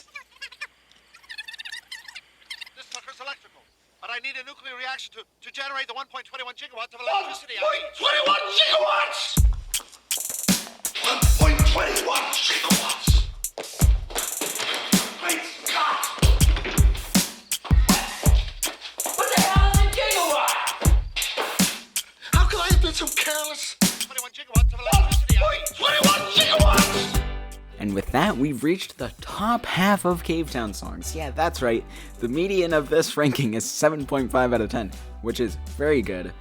This sucker's electrical. But I need a nuclear reaction to generate the 1.21 gigawatts of electricity. 1.21 gigawatts! 1.21 gigawatts! Great Scott! What the hell is a gigawatt? How could I have been so careless? 21 gigawatts of electricity. 1.21 gigawatts! And with that, we've reached the top half of Cavetown songs. Yeah, that's right. The median of this ranking is 7.5 out of 10, which is very good.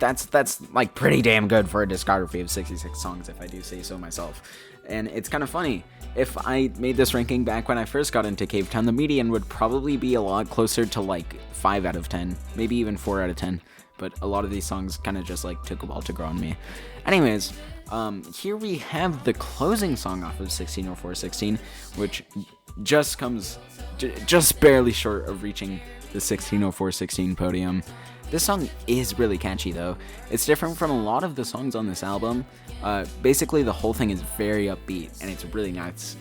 That's like pretty damn good for a discography of 66 songs, if I do say so myself. And it's kind of funny. If I made this ranking back when I first got into Cavetown, the median would probably be a lot closer to like 5 out of 10, maybe even 4 out of 10. But a lot of these songs kind of just like took a while to grow on me. Anyways, here we have the closing song off of 160416, which just comes just barely short of reaching the 160416 podium. This song is really catchy though. It's different from a lot of the songs on this album. Basically the whole thing is very upbeat and it's really nice.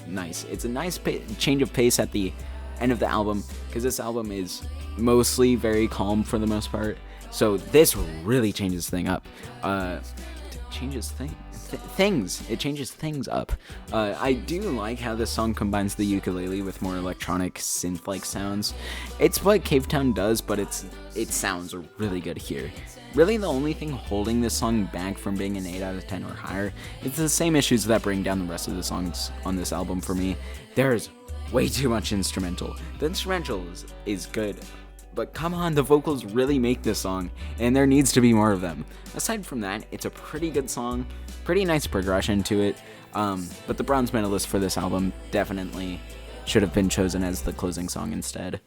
It's a nice change of pace at the end of the album because this album is mostly very calm for the most part. So this really changes things up. It changes things up. I do like how this song combines the ukulele with more electronic synth-like sounds. It's what Cavetown does, but it sounds really good here. Really, the only thing holding this song back from being an 8 out of 10 or higher, it's the same issues that bring down the rest of the songs on this album for me. There's way too much instrumental. The instrumental is good, but come on, the vocals really make this song, and there needs to be more of them. Aside from that, it's a pretty good song, pretty nice progression to it, but the bronze medalist for this album definitely should have been chosen as the closing song instead.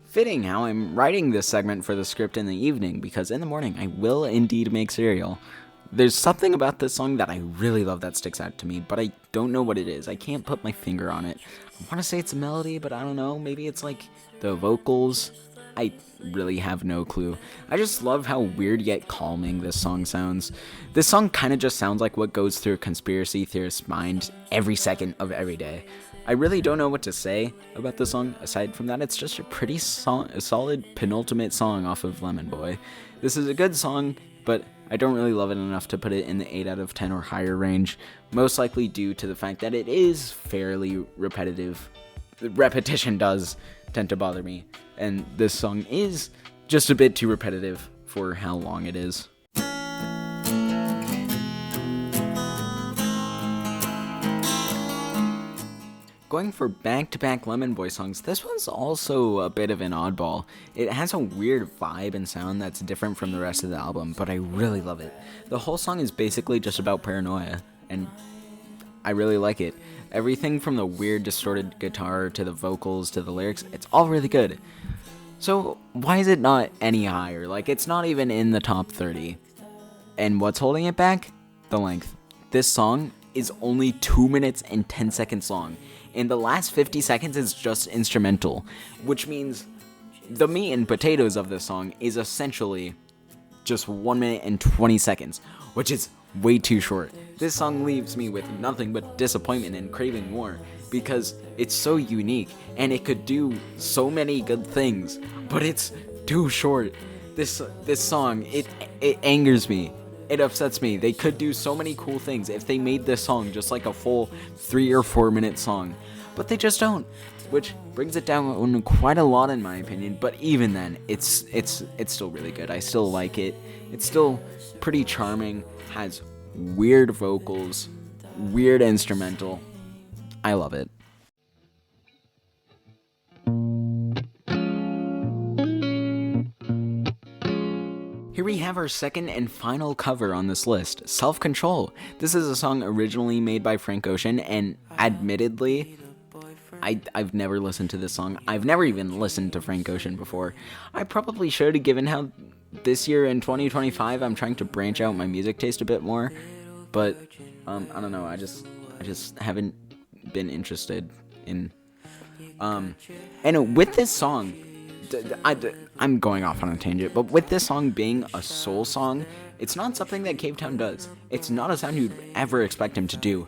Fitting how I'm writing this segment for the script in the evening, because in the morning I will indeed make cereal. There's something about this song that I really love that sticks out to me, but I don't know what it is. I can't put my finger on it. I want to say it's a melody, but I don't know. Maybe it's like the vocals. I really have no clue. I just love how weird yet calming this song sounds. This song kind of just sounds like what goes through a conspiracy theorist's mind every second of every day. I really don't know what to say about the song. Aside from that, it's just a pretty solid penultimate song off of Lemon Boy. This is a good song, but I don't really love it enough to put it in the 8 out of 10 or higher range, most likely due to the fact that it is fairly repetitive. The repetition does tend to bother me, and this song is just a bit too repetitive for how long it is. Going for back-to-back Lemon Boy songs, this one's also a bit of an oddball. It has a weird vibe and sound that's different from the rest of the album, but I really love it. The whole song is basically just about paranoia, and I really like it. Everything from the weird distorted guitar to the vocals to the lyrics, it's all really good. So why is it not any higher? Like, it's not even in the top 30. And what's holding it back? The length. This song is only 2 minutes and 10 seconds long. And the last 50 seconds is just instrumental, which means the meat and potatoes of this song is essentially just 1 minute and 20 seconds, which is way too short. This song leaves me with nothing but disappointment and craving more, because it's so unique, and it could do so many good things, but it's too short. This song, it angers me. It upsets me. They could do so many cool things if they made this song just like a full 3 or 4 minute song, but they just don't, which brings it down quite a lot in my opinion. But even then, it's still really good. I still like it. It's still pretty charming, has weird vocals, weird instrumental. I love it. Here we have our second and final cover on this list, Self-Control. This is a song originally made by Frank Ocean, and admittedly, I've never listened to this song. I've never even listened to Frank Ocean before. I probably should, given how this year in 2025 I'm trying to branch out my music taste a bit more, but I don't know, I just haven't been interested in, and with this song, I'm going off on a tangent, but with this song being a soul song, it's not something that Cavetown does. It's not a sound you'd ever expect him to do,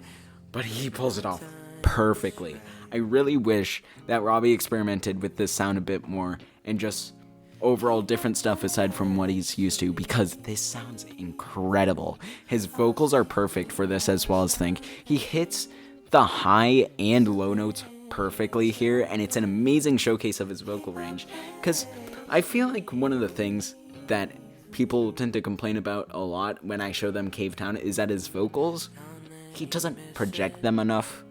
but he pulls it off perfectly. I really wish that Robbie experimented with this sound a bit more and just overall different stuff aside from what he's used to, because this sounds incredible. His vocals are perfect for this as well as Think. He hits the high and low notes perfectly here, and it's an amazing showcase of his vocal range, because I feel like one of the things that people tend to complain about a lot when I show them Cavetown is that his vocals, he doesn't project them enough,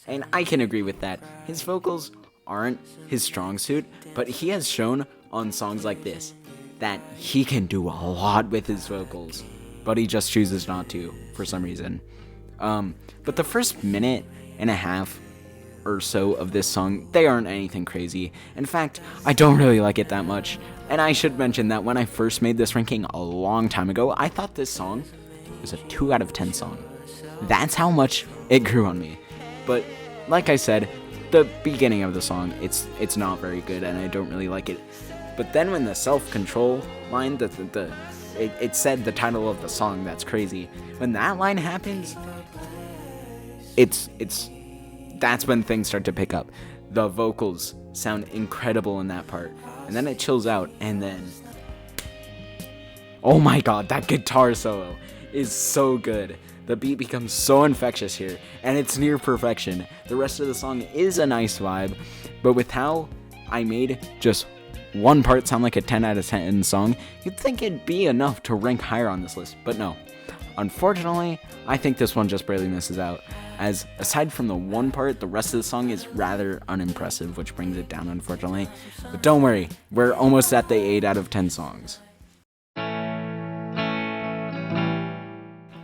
and I can agree with that. His vocals aren't his strong suit, but he has shown on songs like this that he can do a lot with his vocals, but he just chooses not to for some reason. But the first minute and a half or so of this song, they aren't anything crazy. In fact, I don't really like it that much. And I should mention that when I first made this ranking a long time ago, I thought this song was a 2 out of 10 song. That's how much it grew on me. But like I said, the beginning of the song, it's not very good, and I don't really like it. But then when the self-control line, it said the title of the song, that's crazy. When that line happens, that's when things start to pick up. The vocals sound incredible in that part. And then it chills out, and then, oh my god, that guitar solo is so good. The beat becomes so infectious here, and it's near perfection. The rest of the song is a nice vibe, but with how I made just one part sound like a 10 out of 10 song, you'd think it'd be enough to rank higher on this list, but no. Unfortunately, I think this one just barely misses out, as aside from the one part, the rest of the song is rather unimpressive, which brings it down, unfortunately. But don't worry, we're almost at the 8 out of 10 songs.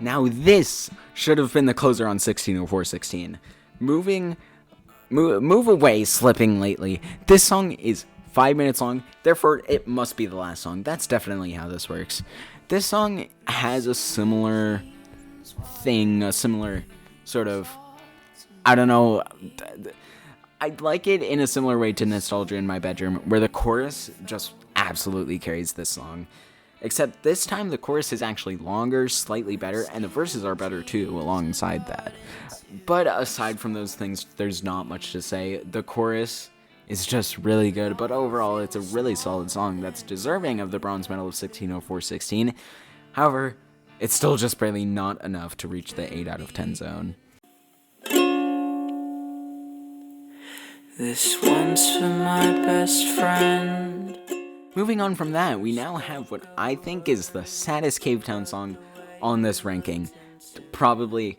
Now this should have been the closer on 160416. Move away, slipping lately. This song is 5 minutes long, therefore it must be the last song. That's definitely how this works. This song has a similar thing, a similar sort of, I don't know, I'd like it in a similar way to Nostalgia in My Bedroom, where the chorus just absolutely carries this song. Except this time the chorus is actually longer, slightly better, and the verses are better too alongside that. But aside from those things, there's not much to say. The chorus is just really good, but overall it's a really solid song that's deserving of the bronze medal of 160416. However, it's still just barely not enough to reach the 8 out of 10 zone. This one's for my best friend. Moving on from that, we now have what I think is the saddest Cavetown song on this ranking, probably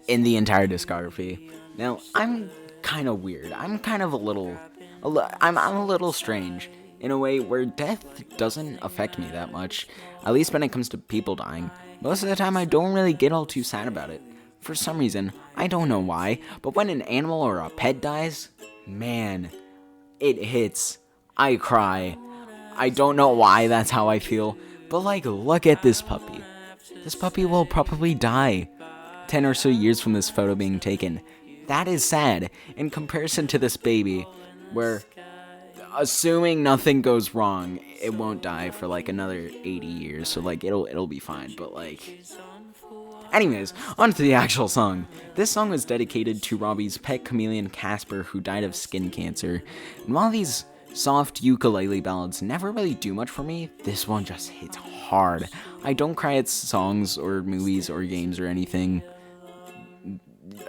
in the entire discography. Now, I'm kind of weird. I'm kind of I'm a little strange in a way where death doesn't affect me that much, at least when it comes to people dying. Most of the time, I don't really get all too sad about it. For some reason, I don't know why, but when an animal or a pet dies, man, it hits. I cry. I don't know why that's how I feel, but look at this puppy. This puppy will probably die 10 or so years from this photo being taken. That is sad in comparison to this baby, where, assuming nothing goes wrong, it won't die for another 80 years, so it'll be fine, but anyways, on to the actual song. This song was dedicated to Robbie's pet chameleon Casper, who died of skin cancer, and while these soft ukulele ballads never really do much for me, this one just hits hard. I don't cry at songs or movies or games or anything.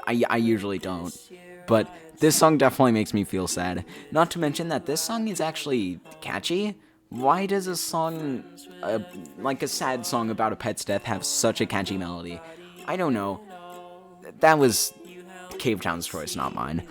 I usually don't, but this song definitely makes me feel sad. Not to mention that this song is actually catchy. Why does a song, a sad song about a pet's death, have such a catchy melody? I don't know. That was Cavetown's choice, not mine.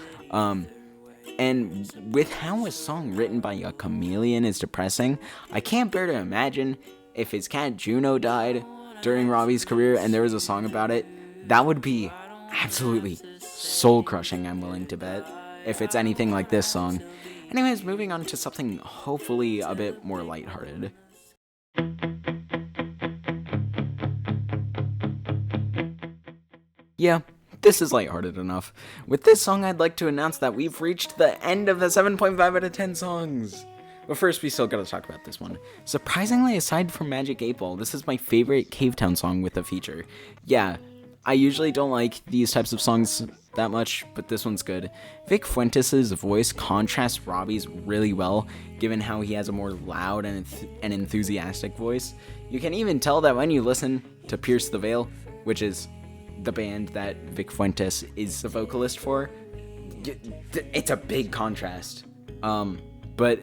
And with how a song written by a chameleon is depressing, I can't bear to imagine if his cat Juno died during Robbie's career and there was a song about it, that would be absolutely soul-crushing, I'm willing to bet, if it's anything like this song. Anyways, moving on to something hopefully a bit more lighthearted. Yeah, this is lighthearted enough. With this song, I'd like to announce that we've reached the end of the 7.5 out of 10 songs. But first, we still gotta talk about this one. Surprisingly, aside from Magic 8 Ball, this is my favorite Cavetown song with a feature. Yeah, I usually don't like these types of songs that much, but this one's good. Vic Fuentes' voice contrasts Robbie's really well, given how he has a more loud and enthusiastic voice. You can even tell that when you listen to Pierce the Veil, which is the band that Vic Fuentes is the vocalist for, it's a big contrast. But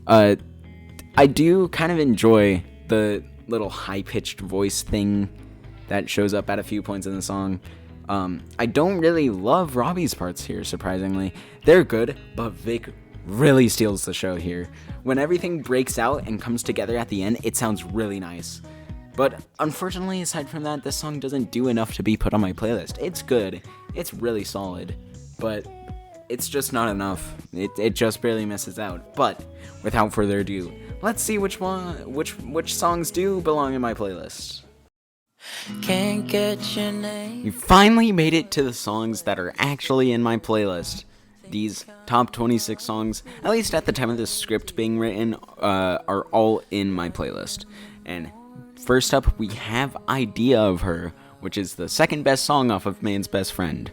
I do kind of enjoy the little high-pitched voice thing that shows up at a few points in the song. I don't really love Robbie's parts here, surprisingly. They're good, but Vic really steals the show here. When everything breaks out and comes together at the end, it sounds really nice. But unfortunately, aside from that, this song doesn't do enough to be put on my playlist. It's good, it's really solid, but it's just not enough. It just barely misses out. But without further ado, let's see which songs do belong in my playlist. Can't get your name. We finally made it to the songs that are actually in my playlist. These top 26 songs, at least at the time of this script being written, are all in my playlist. And first up, we have Idea of Her, which is the second best song off of Man's Best Friend.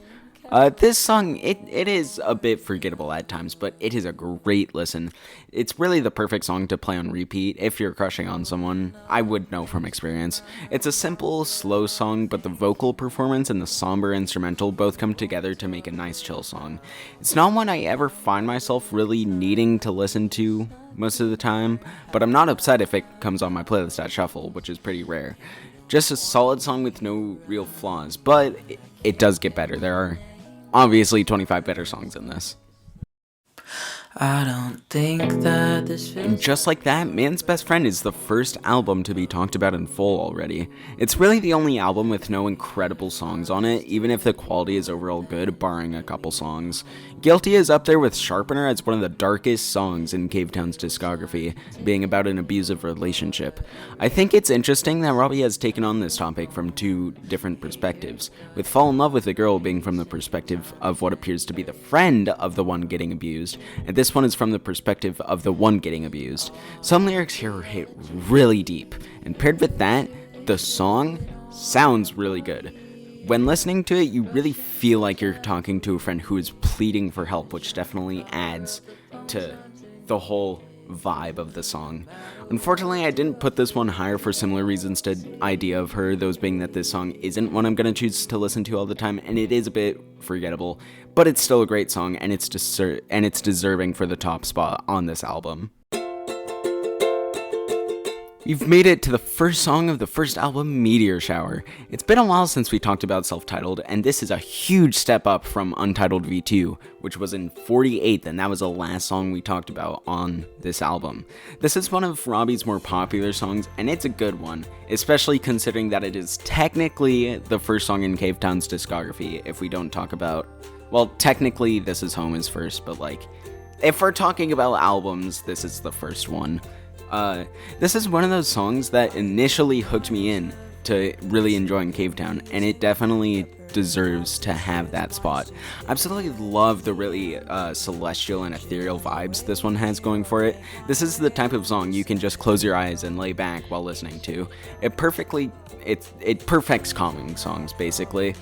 This song, it is a bit forgettable at times, but it is a great listen. It's really the perfect song to play on repeat if you're crushing on someone. I would know from experience. It's a simple, slow song, but the vocal performance and the somber instrumental both come together to make a nice chill song. It's not one I ever find myself really needing to listen to most of the time, but I'm not upset if it comes on my playlist at shuffle, which is pretty rare. Just a solid song with no real flaws, but it does get better. There are obviously 25 better songs in this. I don't think that this feels. And just like that, Man's Best Friend is the first album to be talked about in full already. It's really the only album with no incredible songs on it, even if the quality is overall good, barring a couple songs. Guilty is up there with Sharpener as one of the darkest songs in Cavetown's discography, being about an abusive relationship. I think it's interesting that Robbie has taken on this topic from two different perspectives, with Fall in Love with a Girl being from the perspective of what appears to be the friend of the one getting abused, and this one is from the perspective of the one getting abused. Some lyrics here hit really deep, and paired with that, the song sounds really good. When listening to it, you really feel like you're talking to a friend who is pleading for help, which definitely adds to the whole vibe of the song. Unfortunately, I didn't put this one higher for similar reasons to Idea of Her, those being that this song isn't one I'm going to choose to listen to all the time, and it is a bit forgettable, but it's still a great song, and it's deserving for the top spot on this album. We've made it to the first song of the first album, Meteor Shower. It's been a while since we talked about Self-Titled, and this is a huge step up from Untitled V2, which was in 48th, and that was the last song we talked about on this album. This is one of Robbie's more popular songs, and it's a good one, especially considering that it is technically the first song in Cavetown's discography, if we don't talk about... Well, technically, This Is Home is first, but if we're talking about albums, this is the first one. This is one of those songs that initially hooked me in to really enjoying Cavetown, and it definitely deserves to have that spot. I absolutely love the really celestial and ethereal vibes this one has going for it. This is the type of song you can just close your eyes and lay back while listening to. It perfects calming songs, basically.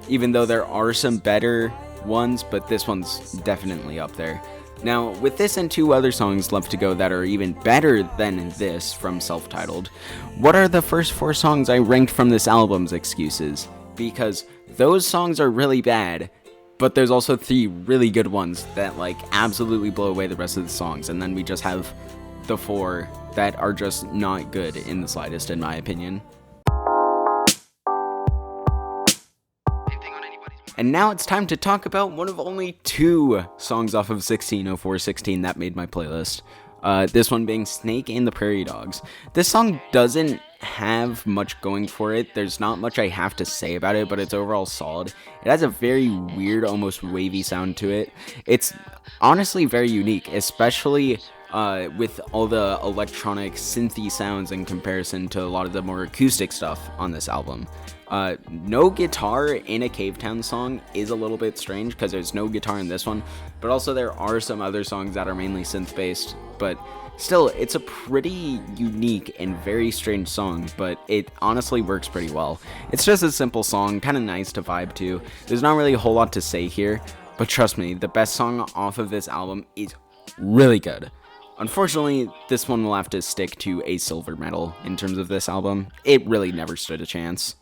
Even though there are some better ones, but this one's definitely up there. Now, with this and two other songs left to go that are even better than this from Self-Titled, what are the first four songs I ranked from this album's excuses? Because those songs are really bad, but there's also three really good ones that absolutely blow away the rest of the songs, and then we just have the four that are just not good in the slightest, in my opinion. And now it's time to talk about one of only two songs off of 160416 that made my playlist. This one being Snake and the Prairie Dogs. This song doesn't have much going for it. There's not much I have to say about it, but it's overall solid. It has a very weird, almost wavy sound to it. It's honestly very unique, especially with all the electronic synthy sounds in comparison to a lot of the more acoustic stuff on this album. No guitar in a Cavetown song is a little bit strange because there's no guitar in this one, but also there are some other songs that are mainly synth based, but still, it's a pretty unique and very strange song, but it honestly works pretty well. It's just a simple song, kind of nice to vibe to. There's not really a whole lot to say here, but trust me, the best song off of this album is really good. Unfortunately, this one will have to stick to a silver medal in terms of this album. It really never stood a chance.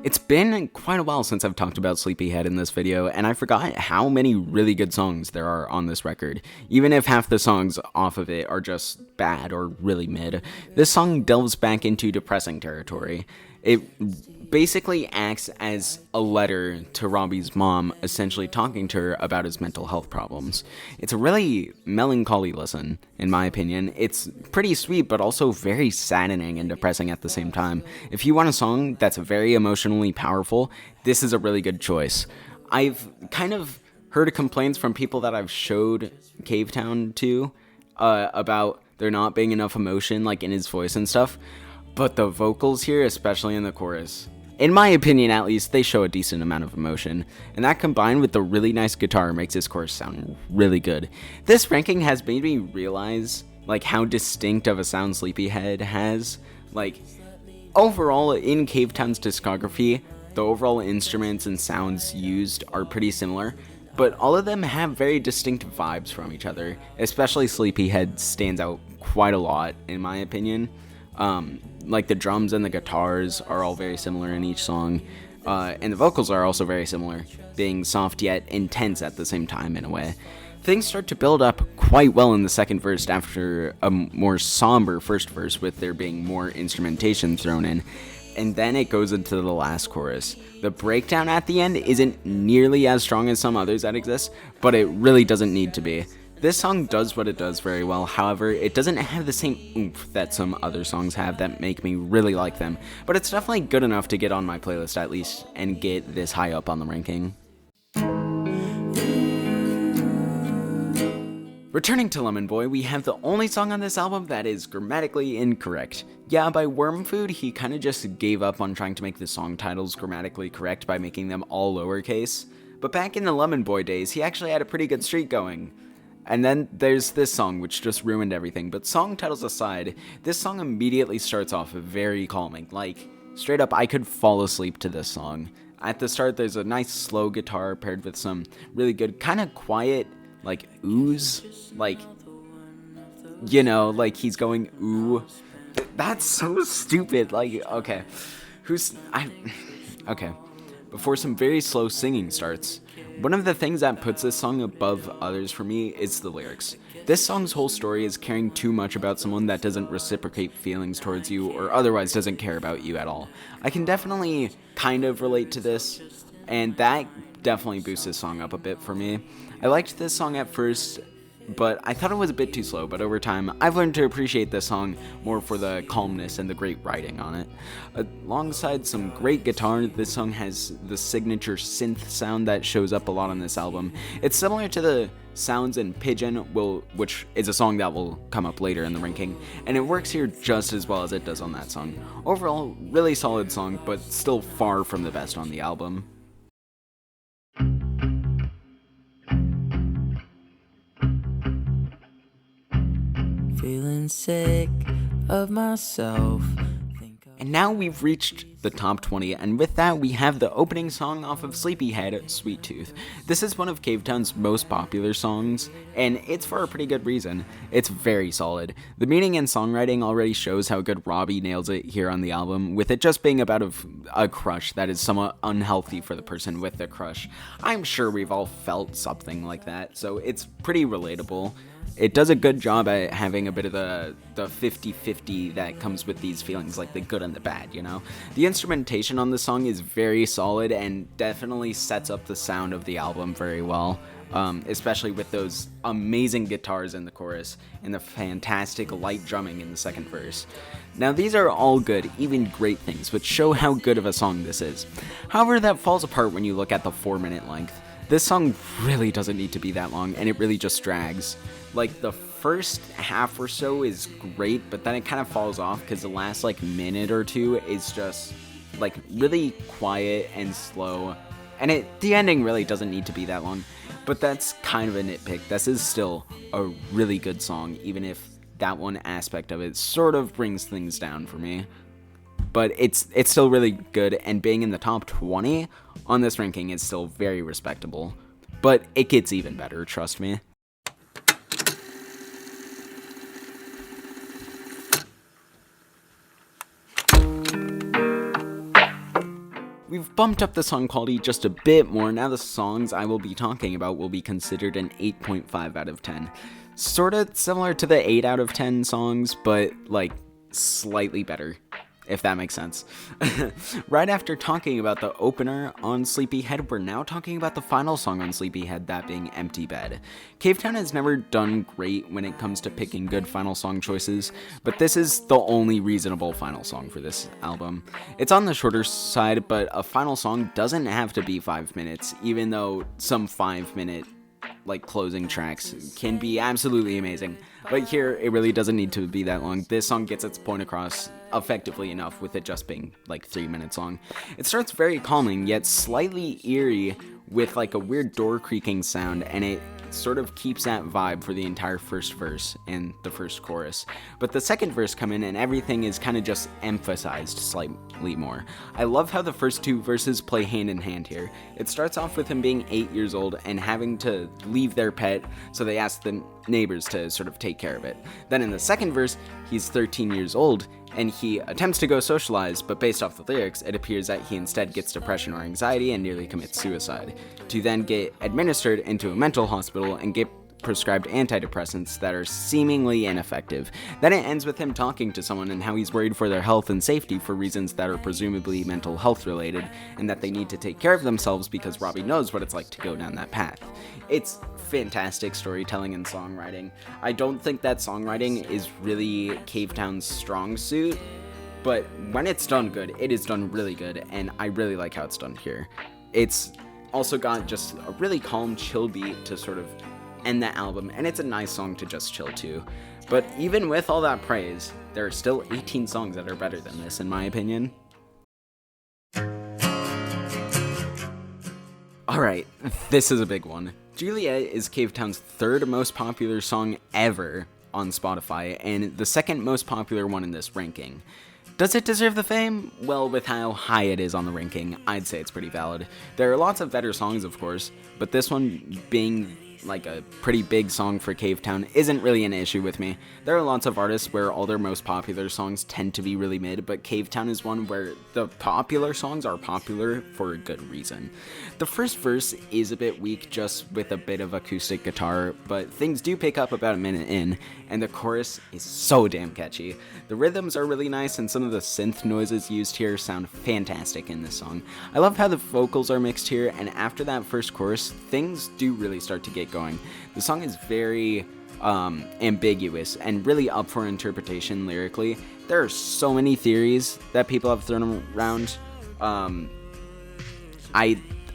It's been quite a while since I've talked about Sleepyhead in this video, and I forgot how many really good songs there are on this record. Even if half the songs off of it are just bad or really mid, this song delves back into depressing territory. It basically acts as a letter to Robbie's mom, essentially talking to her about his mental health problems. It's a really melancholy listen, in my opinion. It's pretty sweet, but also very saddening and depressing at the same time. If you want a song that's very emotionally powerful, this is a really good choice. I've kind of heard complaints from people that I've showed Cavetown to about there not being enough emotion, like in his voice and stuff. But the vocals here, especially in the chorus, in my opinion at least, they show a decent amount of emotion, and that combined with the really nice guitar makes this chorus sound really good. This ranking has made me realize like how distinct of a sound Sleepyhead has. Like, overall in Cavetown's discography, the overall instruments and sounds used are pretty similar, but all of them have very distinct vibes from each other. Especially Sleepyhead stands out quite a lot in my opinion. Like the drums and the guitars are all very similar in each song, and the vocals are also very similar, being soft yet intense at the same time in a way. Things start to build up quite well in the second verse after a more somber first verse with there being more instrumentation thrown in, and then it goes into the last chorus. The breakdown at the end isn't nearly as strong as some others that exist, but it really doesn't need to be. This song does what it does very well, however, it doesn't have the same oomph that some other songs have that make me really like them, but it's definitely good enough to get on my playlist at least, and get this high up on the ranking. Returning to Lemon Boy, we have the only song on this album that is grammatically incorrect. Yeah, by Wormfood, he kinda just gave up on trying to make the song titles grammatically correct by making them all lowercase, but back in the Lemon Boy days, he actually had a pretty good streak going. And then there's this song, which just ruined everything, but song titles aside, this song immediately starts off very calming. Like, straight up, I could fall asleep to this song. At the start, there's a nice slow guitar paired with some really good, kind of quiet, like, oohs. Like, you know, like he's going ooh. That's so stupid. Like, okay. Okay. Before some very slow singing starts, one of the things that puts this song above others for me is the lyrics. This song's whole story is caring too much about someone that doesn't reciprocate feelings towards you or otherwise doesn't care about you at all. I can definitely kind of relate to this, and that definitely boosts this song up a bit for me. I liked this song at first, but I thought it was a bit too slow, but over time, I've learned to appreciate this song more for the calmness and the great writing on it. Alongside some great guitar, this song has the signature synth sound that shows up a lot on this album. It's similar to the sounds in Pigeon, which is a song that will come up later in the ranking, and it works here just as well as it does on that song. Overall, really solid song, but still far from the best on the album. Feeling sick of myself. And now we've reached the top 20, and with that we have the opening song off of Sleepyhead, Sweet Tooth. This is one of Cavetown's most popular songs, and it's for a pretty good reason. It's very solid. The meaning and songwriting already shows how good Robbie nails it here on the album, with it just being about a crush that is somewhat unhealthy for the person with the crush. I'm sure we've all felt something like that, so it's pretty relatable. It does a good job at having a bit of the 50-50 that comes with these feelings, like the good and the bad, you know? The instrumentation on the song is very solid and definitely sets up the sound of the album very well. Especially with those amazing guitars in the chorus and the fantastic light drumming in the second verse. Now these are all good, even great things, which show how good of a song this is. However, that falls apart when you look at the 4-minute length. This song really doesn't need to be that long, and it really just drags. Like, the first half or so is great, but then it kind of falls off because the last, like, minute or two is just, like, really quiet and slow. And the ending really doesn't need to be that long. But that's kind of a nitpick. This is still a really good song, even if that one aspect of it sort of brings things down for me. But it's still really good, and being in the top 20 on this ranking is still very respectable. But it gets even better, trust me. We've bumped up the song quality just a bit more. Now the songs I will be talking about will be considered an 8.5 out of 10. Sorta similar to the 8 out of 10 songs, but like slightly better, if that makes sense. Right after talking about the opener on Sleepyhead, we're now talking about the final song on Sleepyhead, that being Empty Bed. Cavetown has never done great when it comes to picking good final song choices, but this is the only reasonable final song for this album. It's on the shorter side, but a final song doesn't have to be 5 minutes, even though some 5-minute like closing tracks can be absolutely amazing. But here, it really doesn't need to be that long. This song gets its point across effectively enough with it just being like 3 minutes long. It starts very calming, yet slightly eerie with like a weird door creaking sound, and it sort of keeps that vibe for the entire first verse and the first chorus. But the second verse come in and everything is kind of just emphasized slightly more. I love how the first two verses play hand in hand here. It starts off with him being 8 years old and having to leave their pet, so they ask the neighbors to sort of take care of it. Then in the second verse, he's 13 years old and he attempts to go socialize, but based off the lyrics, it appears that he instead gets depression or anxiety and nearly commits suicide, to then get administered into a mental hospital and get prescribed antidepressants that are seemingly ineffective. Then it ends with him talking to someone and how he's worried for their health and safety for reasons that are presumably mental health related, and that they need to take care of themselves because Robbie knows what it's like to go down that path. It's fantastic storytelling and songwriting. I don't think that songwriting is really Cavetown's strong suit, but when it's done good, it is done really good, and I really like how it's done here. It's also got just a really calm, chill beat to sort of end the album, and it's a nice song to just chill to. But even with all that praise, there are still 18 songs that are better than this, in my opinion. Alright, this is a big one. Juliet is Cavetown's third most popular song ever on Spotify, and the second most popular one in this ranking. Does it deserve the fame? Well, with how high it is on the ranking, I'd say it's pretty valid. There are lots of better songs, of course, but this one being like a pretty big song for Cavetown isn't really an issue with me. There are lots of artists where all their most popular songs tend to be really mid, but Cavetown is one where the popular songs are popular for a good reason. The first verse is a bit weak just with a bit of acoustic guitar, but things do pick up about a minute in, and the chorus is so damn catchy. The rhythms are really nice, and some of the synth noises used here sound fantastic in this song. I love how the vocals are mixed here, and after that first chorus, things do really start to get going. The song is very ambiguous and really up for interpretation lyrically. There are so many theories that people have thrown around.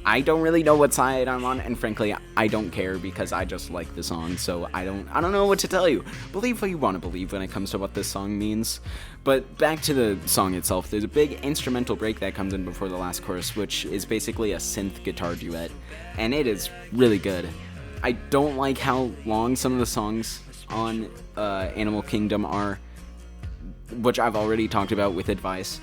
I don't really know what side I'm on, and frankly, I don't care because I just like the song, so I don't know what to tell you. Believe what you want to believe when it comes to what this song means. But back to the song itself, there's a big instrumental break that comes in before the last chorus, which is basically a synth guitar duet, and it is really good. I don't like how long some of the songs on Animal Kingdom are, which I've already talked about with advice.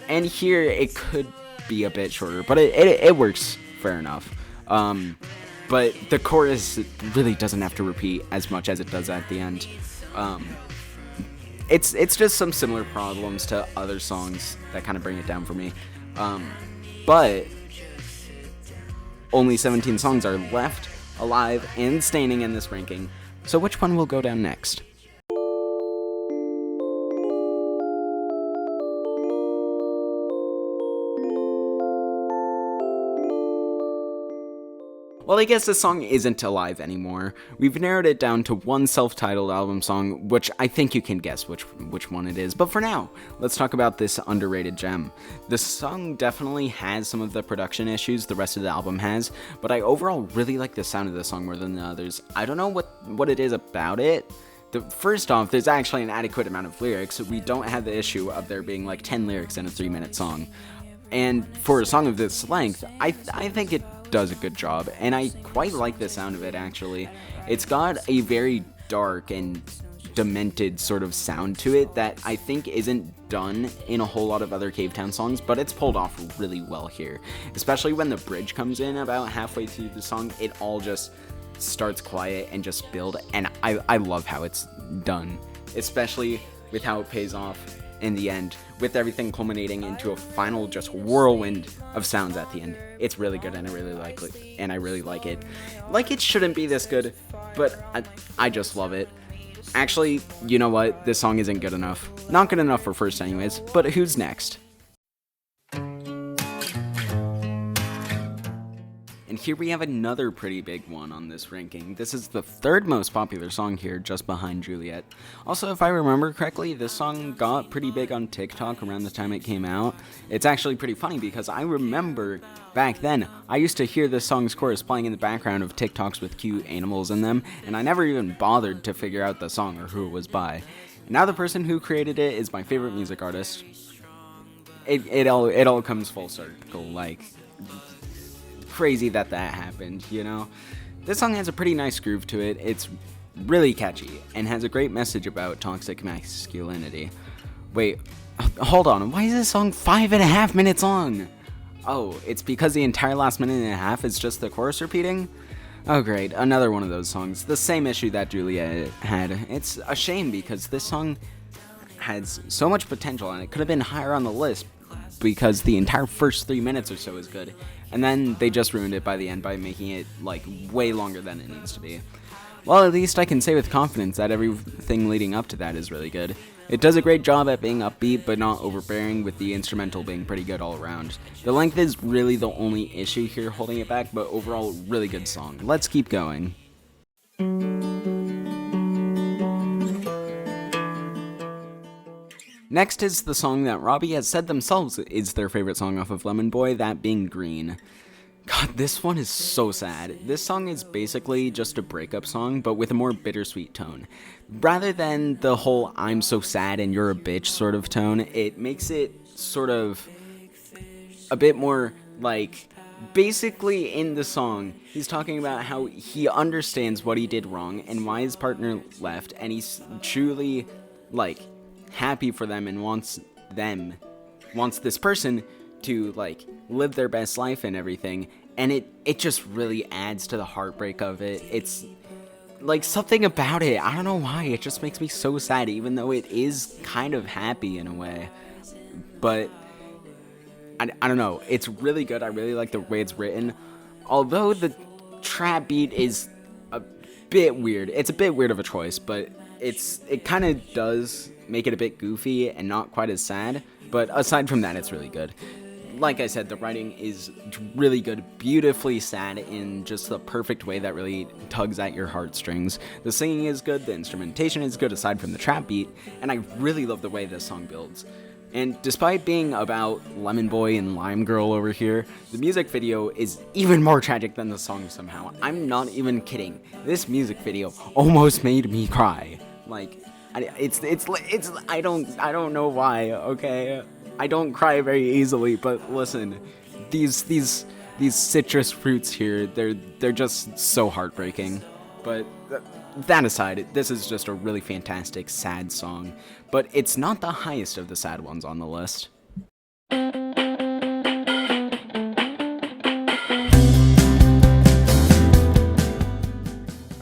And here it could be a bit shorter, but it works fair enough. But the chorus really doesn't have to repeat as much as it does at the end. It's just some similar problems to other songs that kind of bring it down for me. But only 17 songs are left alive and standing in this ranking. So which one will go down next? Well, I guess this song isn't alive anymore. We've narrowed it down to one self-titled album song, which I think you can guess which one it is. But for now, let's talk about this underrated gem. The song definitely has some of the production issues the rest of the album has, but I overall really like the sound of the song more than the others. I don't know what it is about it. First off, there's actually an adequate amount of lyrics. We don't have the issue of there being like 10 lyrics in a 3-minute song. And for a song of this length, I think it does a good job, and I quite like the sound of it, actually. It's got a very dark and demented sort of sound to it that I think isn't done in a whole lot of other Cavetown songs, but it's pulled off really well here. Especially when the bridge comes in about halfway through the song, it all just starts quiet and just build, and I love how it's done, especially with how it pays off in the end, with everything culminating into a final just whirlwind of sounds at the end. It's really good, and I really like it. Like, it shouldn't be this good, but I just love it. Actually, you know what? This song isn't good enough. Not good enough for first anyways, but who's next? And here we have another pretty big one on this ranking. This is the third most popular song here, just behind Juliet. Also, if I remember correctly, this song got pretty big on TikTok around the time it came out. It's actually pretty funny because I remember back then, I used to hear this song's chorus playing in the background of TikToks with cute animals in them, and I never even bothered to figure out the song or who it was by. Now the person who created it is my favorite music artist. It all comes full circle, like, crazy that happened, you know? This song has a pretty nice groove to it. It's really catchy and has a great message about toxic masculinity. Wait, hold on, why is this song 5.5 minutes long? Oh, it's because the entire last minute and a half is just the chorus repeating? Oh great, another one of those songs. The same issue that Juliet had. It's a shame because this song has so much potential and it could have been higher on the list because the entire first 3 minutes or so is good. And then they just ruined it by the end by making it, like, way longer than it needs to be. Well, at least I can say with confidence that everything leading up to that is really good. It does a great job at being upbeat, but not overbearing, with the instrumental being pretty good all around. The length is really the only issue here holding it back, but overall, really good song. Let's keep going. Next is the song that Robbie has said themselves is their favorite song off of Lemon Boy, that being Green. God, this one is so sad. This song is basically just a breakup song, but with a more bittersweet tone. Rather than the whole I'm so sad and you're a bitch sort of tone, it makes it sort of a bit more like, basically in the song, he's talking about how he understands what he did wrong and why his partner left, and he's truly, like, happy for them and wants this person to, like, live their best life and everything, and it just really adds to the heartbreak of it. It's like something about it, I don't know why, it just makes me so sad, even though it is kind of happy in a way. But I don't know, it's really good. I really like the way it's written, although the trap beat is a bit weird. It's a bit weird of a choice, but it kind of does make it a bit goofy and not quite as sad, but aside from that, it's really good. Like I said, the writing is really good, beautifully sad in just the perfect way that really tugs at your heartstrings. The singing is good, the instrumentation is good aside from the trap beat, and I really love the way this song builds. And despite being about Lemon Boy and Lime Girl over here, the music video is even more tragic than the song somehow. I'm not even kidding. This music video almost made me cry. Like, I don't know why, okay? I don't cry very easily, but listen, these citrus fruits here, they're just so heartbreaking. But that aside, this is just a really fantastic sad song, but it's not the highest of the sad ones on the list.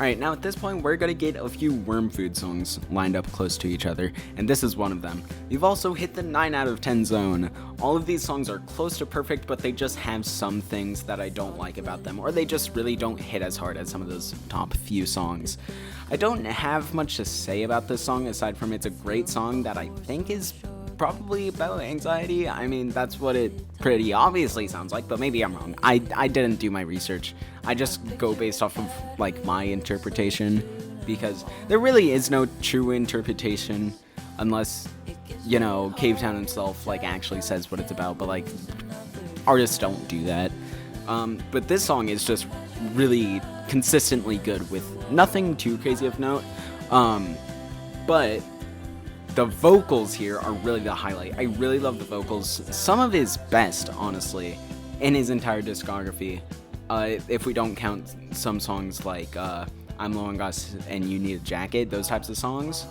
Alright, now at this point, we're gonna get a few worm food songs lined up close to each other, and this is one of them. We've also hit the 9 out of 10 zone. All of these songs are close to perfect, but they just have some things that I don't like about them, or they just really don't hit as hard as some of those top few songs. I don't have much to say about this song, aside from it's a great song that I think is probably about anxiety. I mean, that's what it pretty obviously sounds like, but maybe I'm wrong. I didn't do my research. I just go based off of, like, my interpretation, because there really is no true interpretation unless, you know, Cavetown himself, like, actually says what it's about, but, like, artists don't do that. But this song is just really consistently good with nothing too crazy of note. But the vocals here are really the highlight. I really love the vocals. Some of his best, honestly, in his entire discography. If we don't count some songs like I'm Low on Gas and You Need a Jacket, those types of songs,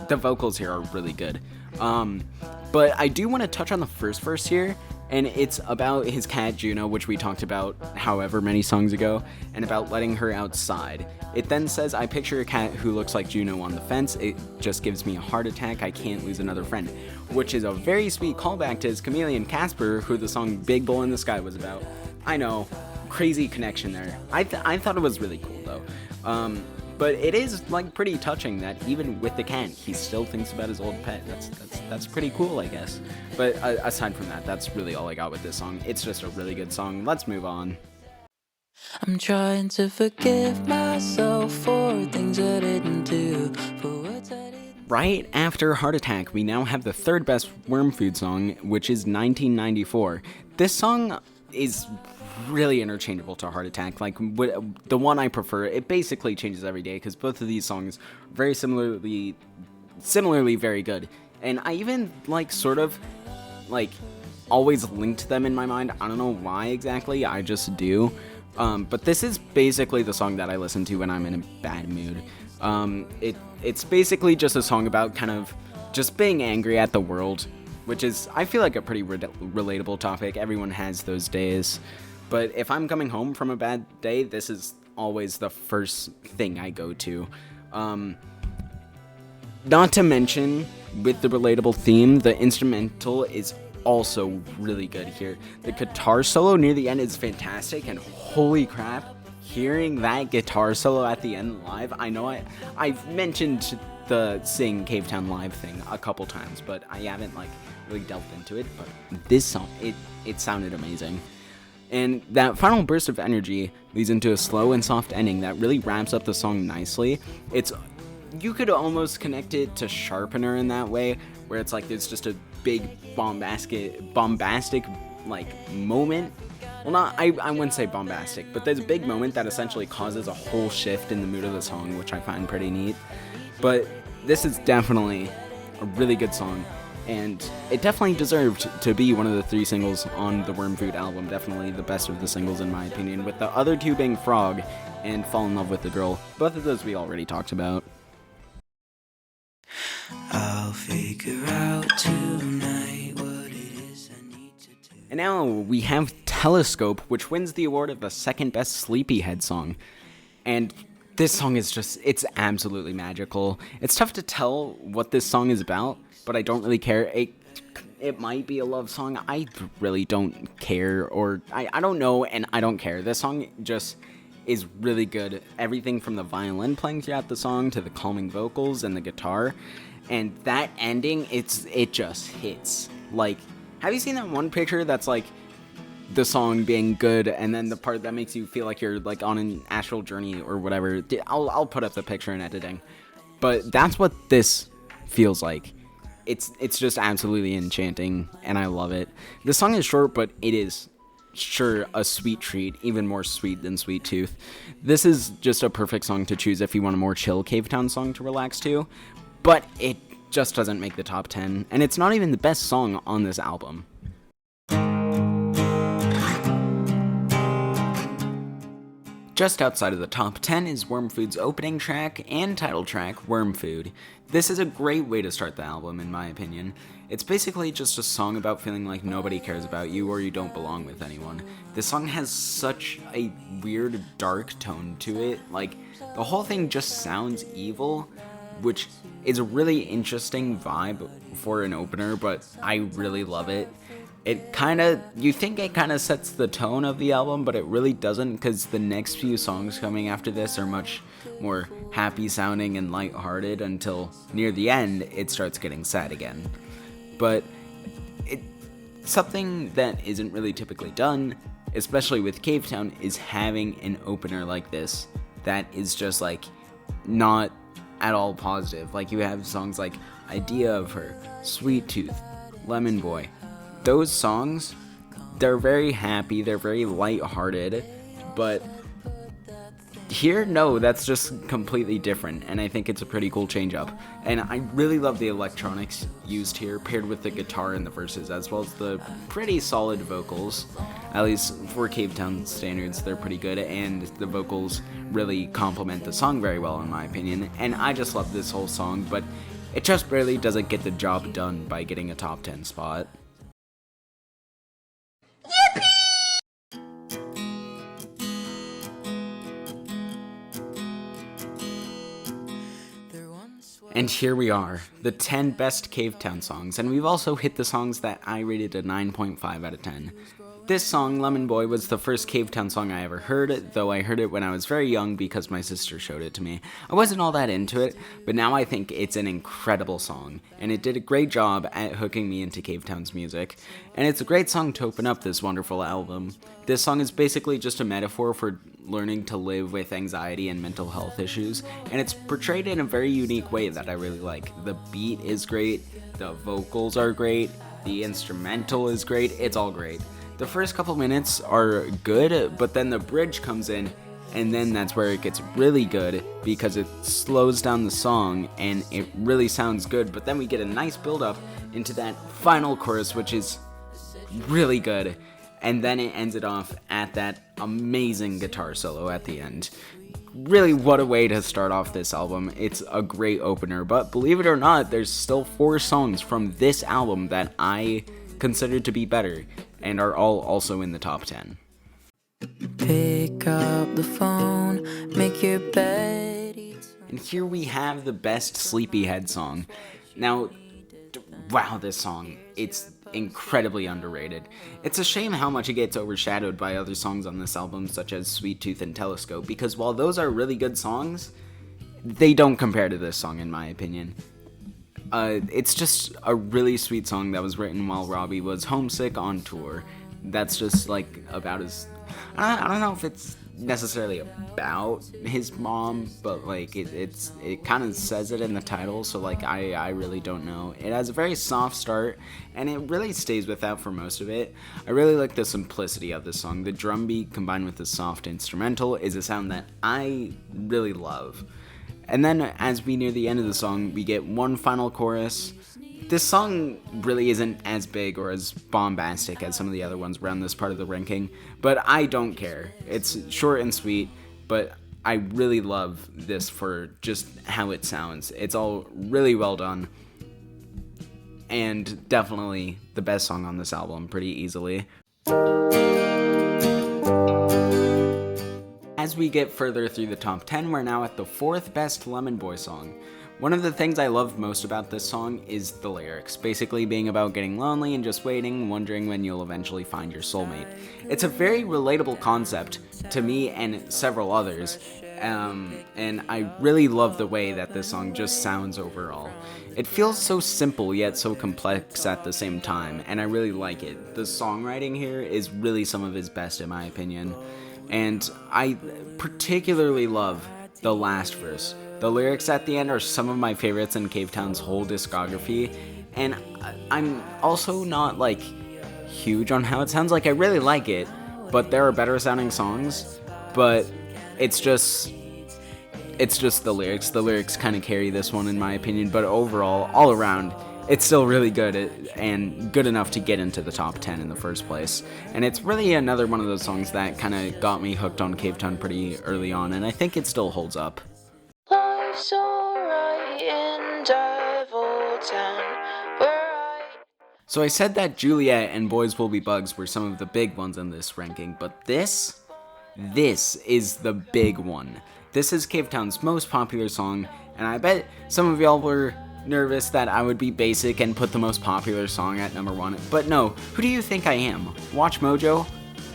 the vocals here are really good. But I do want to touch on the first verse here, and it's about his cat Juno, which we talked about however many songs ago, and about letting her outside. It then says, I picture a cat who looks like Juno on the fence. It just gives me a heart attack. I can't lose another friend. Which is a very sweet callback to his chameleon Casper, who the song Big Bull in the Sky was about. I know, crazy connection there. I thought it was really cool though. But it is, like, pretty touching that even with the cat, he still thinks about his old pet. That's pretty cool, I guess. But aside from that, that's really all I got with this song. It's just a really good song. Let's move on. I'm trying to forgive myself for things I didn't do, for words I didn't. Right after Heart Attack, we now have the third best worm food song, which is 1994. This song is really interchangeable to Heart Attack. Like, the one I prefer, it basically changes every day, because both of these songs are very similarly very good. And I even, like, sort of, like, always linked them in my mind. I don't know why exactly, I just do. But this is basically the song that I listen to when I'm in a bad mood. It's basically just a song about kind of just being angry at the world, which is, I feel like, a pretty relatable topic. Everyone has those days. But if I'm coming home from a bad day, this is always the first thing I go to. Not to mention, with the relatable theme, the instrumental is also really good here. The guitar solo near the end is fantastic, and holy crap, hearing that guitar solo at the end live, I know I've mentioned the Sing Cavetown live thing a couple times, but I haven't, like, really delved into it. But this song, it sounded amazing. And that final burst of energy leads into a slow and soft ending that really wraps up the song nicely. You could almost connect it to Sharpener in that way, where it's like there's just a big bombastic like moment. Well, I wouldn't say bombastic, but there's a big moment that essentially causes a whole shift in the mood of the song, which I find pretty neat. But this is definitely a really good song, and it definitely deserved to be one of the 3 singles on the Worm Food album. Definitely the best of the singles in my opinion, with the other 2 being Frog and Fall in Love with the Girl. Both of those we already talked about. I'll figure out tonight what it is I need to do. And now we have Telescope, which wins the award of the second best Sleepyhead song. And this song is just, it's absolutely magical. It's tough to tell what this song is about, but I don't really care. It might be a love song. I really don't care, or I don't know, and I don't care. This song just is really good. Everything from the violin playing throughout the song to the calming vocals and the guitar, and that ending, it just hits. Like, have you seen that one picture that's like the song being good, and then the part that makes you feel like you're like on an astral journey or whatever? I'll put up the picture in editing, but that's what this feels like. It's just absolutely enchanting, and I love it. The song is short, but it is sure a sweet treat, even more sweet than Sweet Tooth. This is just a perfect song to choose if you want a more chill Cavetown song to relax to, but it just doesn't make the top 10, and it's not even the best song on this album. Just outside of the top 10 is Worm Food's opening track and title track, Worm Food. This is a great way to start the album, in my opinion. It's basically just a song about feeling like nobody cares about you or you don't belong with anyone. This song has such a weird, dark tone to it. Like, the whole thing just sounds evil, which is a really interesting vibe for an opener, but I really love it. You think it kind of sets the tone of the album, but it really doesn't, because the next few songs coming after this are much more happy sounding and lighthearted until near the end it starts getting sad again. But something that isn't really typically done, especially with Cavetown, is having an opener like this that is just like not at all positive. Like, you have songs like Idea of Her, Sweet Tooth, Lemon Boy. Those songs, they're very happy, they're very lighthearted, but here, no, that's just completely different, and I think it's a pretty cool change up. And I really love the electronics used here, paired with the guitar in the verses, as well as the pretty solid vocals. At least for Cavetown standards, they're pretty good, and the vocals really complement the song very well, in my opinion. And I just love this whole song, but it just barely doesn't get the job done by getting a top 10 spot. And here we are, the 10 best Cavetown songs, and we've also hit the songs that I rated a 9.5 out of 10. This song, Lemon Boy, was the first Cavetown song I ever heard, though I heard it when I was very young because my sister showed it to me. I wasn't all that into it, but now I think it's an incredible song, and it did a great job at hooking me into Cavetown's music, and it's a great song to open up this wonderful album. This song is basically just a metaphor for learning to live with anxiety and mental health issues, and it's portrayed in a very unique way that I really like. The beat is great, the vocals are great, the instrumental is great, it's all great. The first couple minutes are good, but then the bridge comes in, and then that's where it gets really good, because it slows down the song, and it really sounds good, but then we get a nice build-up into that final chorus, which is really good, and then it ends it off at that amazing guitar solo at the end. Really, what a way to start off this album. It's a great opener, but believe it or not, there's still 4 songs from this album that I consider to be better, and are all also in the top 10. Pick up the phone, make your bed. And here we have the best Sleepyhead song. Now, wow, this song, it's incredibly underrated. It's a shame how much it gets overshadowed by other songs on this album, such as Sweet Tooth and Telescope, because while those are really good songs, they don't compare to this song, in my opinion. It's just a really sweet song that was written while Robbie was homesick on tour. That's just like about his... I don't know if it's necessarily about his mom, but like it kind of says it in the title, so like I really don't know. It has a very soft start, and it really stays with that for most of it. I really like the simplicity of this song. The drum beat combined with the soft instrumental is a sound that I really love. And then as we near the end of the song, we get one final chorus. This song really isn't as big or as bombastic as some of the other ones around this part of the ranking, but I don't care. It's short and sweet, but I really love this for just how it sounds. It's all really well done, and definitely the best song on this album, pretty easily. As we get further through the top 10, we're now at the 4th best Lemon Boy song. One of the things I love most about this song is the lyrics, basically being about getting lonely and just waiting, wondering when you'll eventually find your soulmate. It's a very relatable concept to me and several others, and I really love the way that this song just sounds overall. It feels so simple yet so complex at the same time, and I really like it. The songwriting here is really some of his best in my opinion. And I particularly love the last verse. The lyrics at the end are some of my favorites in Cavetown's whole discography, and I'm also not like huge on how it sounds. Like, I really like it, but there are better sounding songs, but it's just the lyrics. The lyrics kind of carry this one in my opinion, but overall, all around, it's still really good and good enough to get into the top 10 in the first place. And it's really another one of those songs that kind of got me hooked on Cavetown pretty early on, and I think it still holds up. Life's alright in Cavetown, where So I said that Juliet and Boys Will Be Bugs were some of the big ones in this ranking, but this is the big one. This is Cavetown's most popular song, and I bet some of y'all were nervous that I would be basic and put the most popular song at number 1, but no, who do you think I am? Watch Mojo?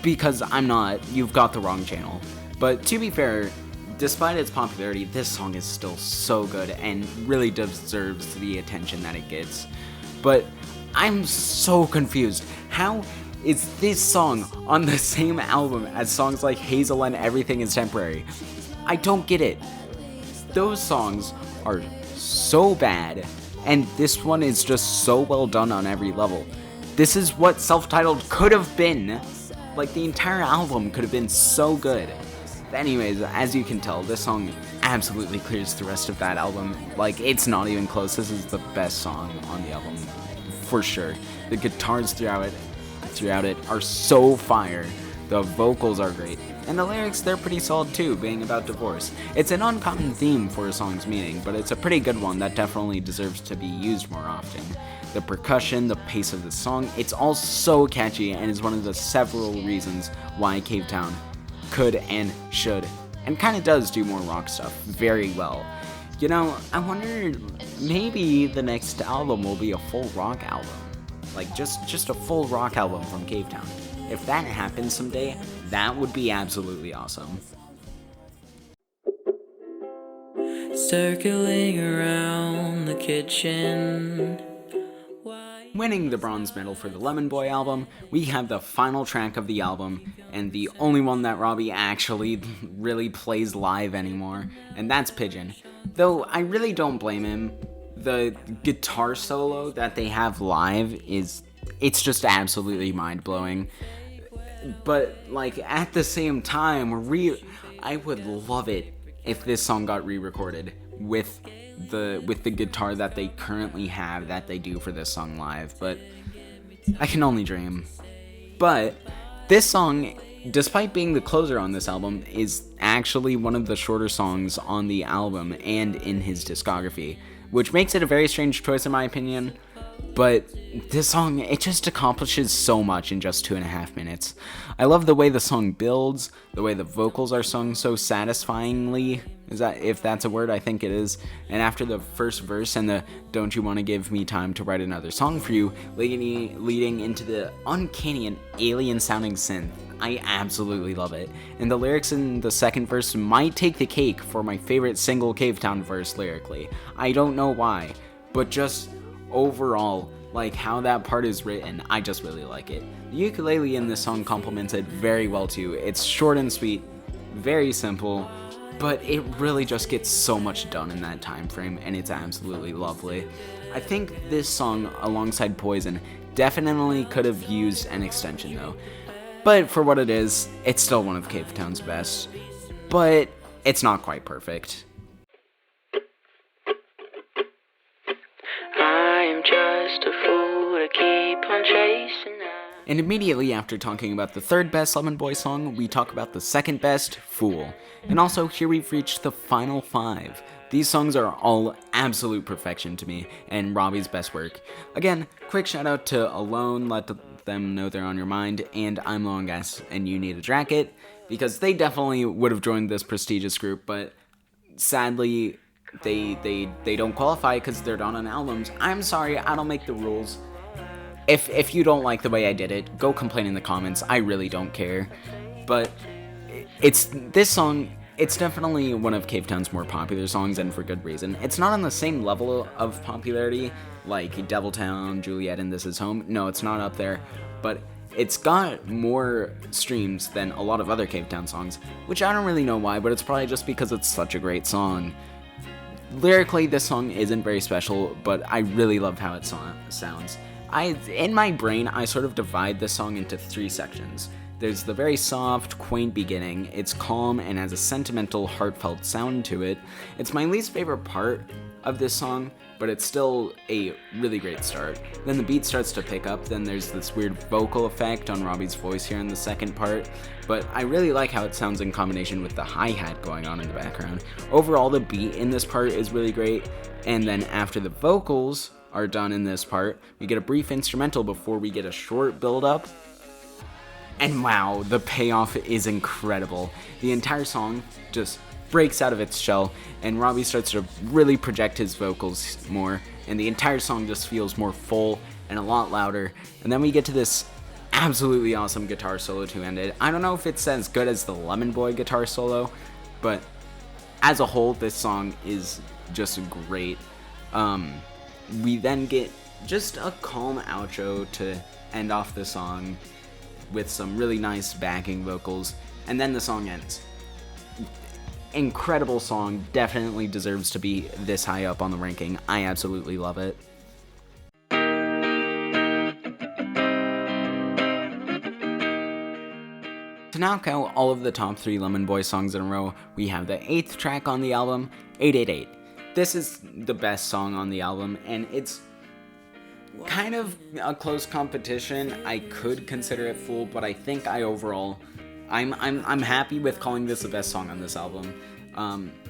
Because I'm not, you've got the wrong channel. But to be fair, despite its popularity, this song is still so good and really deserves the attention that it gets. But I'm so confused. How is this song on the same album as songs like Hazel and Everything Is Temporary? I don't get it. Those songs are so bad, and this one is just so well done on every level. This is what Self-Titled could have been. Like, the entire album could have been so good. But anyways, as you can tell, this song absolutely clears the rest of that album. Like, it's not even close. This is the best song on the album, for sure. The guitars throughout it are so fire. The vocals are great. And the lyrics, they're pretty solid too, being about divorce. It's an uncommon theme for a song's meaning, but it's a pretty good one that definitely deserves to be used more often. The percussion, the pace of the song, it's all so catchy and is one of the several reasons why Cavetown could and should, and kind of does do more rock stuff very well. You know, I wonder, maybe the next album will be a full rock album. Like, just a full rock album from Cavetown. If that happens someday, that would be absolutely awesome. circling around the kitchen. Winning the bronze medal for the Lemon Boy album, we have the final track of the album, and the only one that Robbie actually really plays live anymore, and that's Pigeon. Though I really don't blame him. The guitar solo that they have live it's just absolutely mind-blowing. But, like, at the same time, I would love it if this song got re-recorded with the guitar that they currently have that they do for this song live, but I can only dream. But this song, despite being the closer on this album, is actually one of the shorter songs on the album and in his discography, which makes it a very strange choice in my opinion. But this song, it just accomplishes so much in just 2.5 minutes. I love the way the song builds, the way the vocals are sung so satisfyingly. If that's a word, I think it is. And after the first verse and the "Don't you want to give me time to write another song for you," leading into the uncanny and alien sounding synth, I absolutely love it. And the lyrics in the second verse might take the cake for my favorite single Cavetown verse lyrically. I don't know why, but just overall, like how that part is written, I just really like it. The ukulele in this song complements it very well too. It's short and sweet, very simple, but it really just gets so much done in that time frame, and it's absolutely lovely. I think this song, alongside Poison, definitely could have used an extension though. But for what it is, it's still one of Cavetown's best. But it's not quite perfect. I'm just a fool to keep on chasing. And immediately after talking about the third best Lemon Boy song, we talk about the second best, Fool. And also, here we've reached the final 5. These songs are all absolute perfection to me, and Robbie's best work. Again, quick shout out to Alone, let them know they're on your mind, and I'm Low on Gas and You Need a Jacket, because they definitely would have joined this prestigious group, but sadly, they don't qualify because they're not on albums. I'm sorry, I don't make the rules. If you don't like the way I did it, go complain in the comments. I really don't care. But this song, it's definitely one of Cavetown's more popular songs, and for good reason. It's not on the same level of popularity like Deviltown, Juliet, and This Is Home. No, it's not up there. But it's got more streams than a lot of other Cavetown songs, which I don't really know why, but it's probably just because it's such a great song. Lyrically, this song isn't very special, but I really love how it sounds. In my brain, I sort of divide this song into 3 sections. There's the very soft, quaint beginning. It's calm and has a sentimental, heartfelt sound to it. It's my least favorite part of this song but it's still a really great start. Then the beat starts to pick up, then there's this weird vocal effect on Robbie's voice here in the second part, but I really like how it sounds in combination with the hi-hat going on in the background. Overall, the beat in this part is really great, and then after the vocals are done in this part, we get a brief instrumental before we get a short build-up. And wow, the payoff is incredible. The entire song just breaks out of its shell, and Robbie starts to really project his vocals more, and the entire song just feels more full and a lot louder. And then we get to this absolutely awesome guitar solo to end it. I don't know if it's as good as the Lemon Boy guitar solo, but as a whole, this song is just great. We then get just a calm outro to end off the song with some really nice backing vocals, and then the song ends. Incredible song, definitely deserves to be this high up on the ranking. I absolutely love it. To knock out all of the top 3 Lemon Boy songs in a row, we have the 8th track on the album, 888. This is the best song on the album, and it's kind of a close competition. I could consider it Fool, but I think I'm happy with calling this the best song on this album,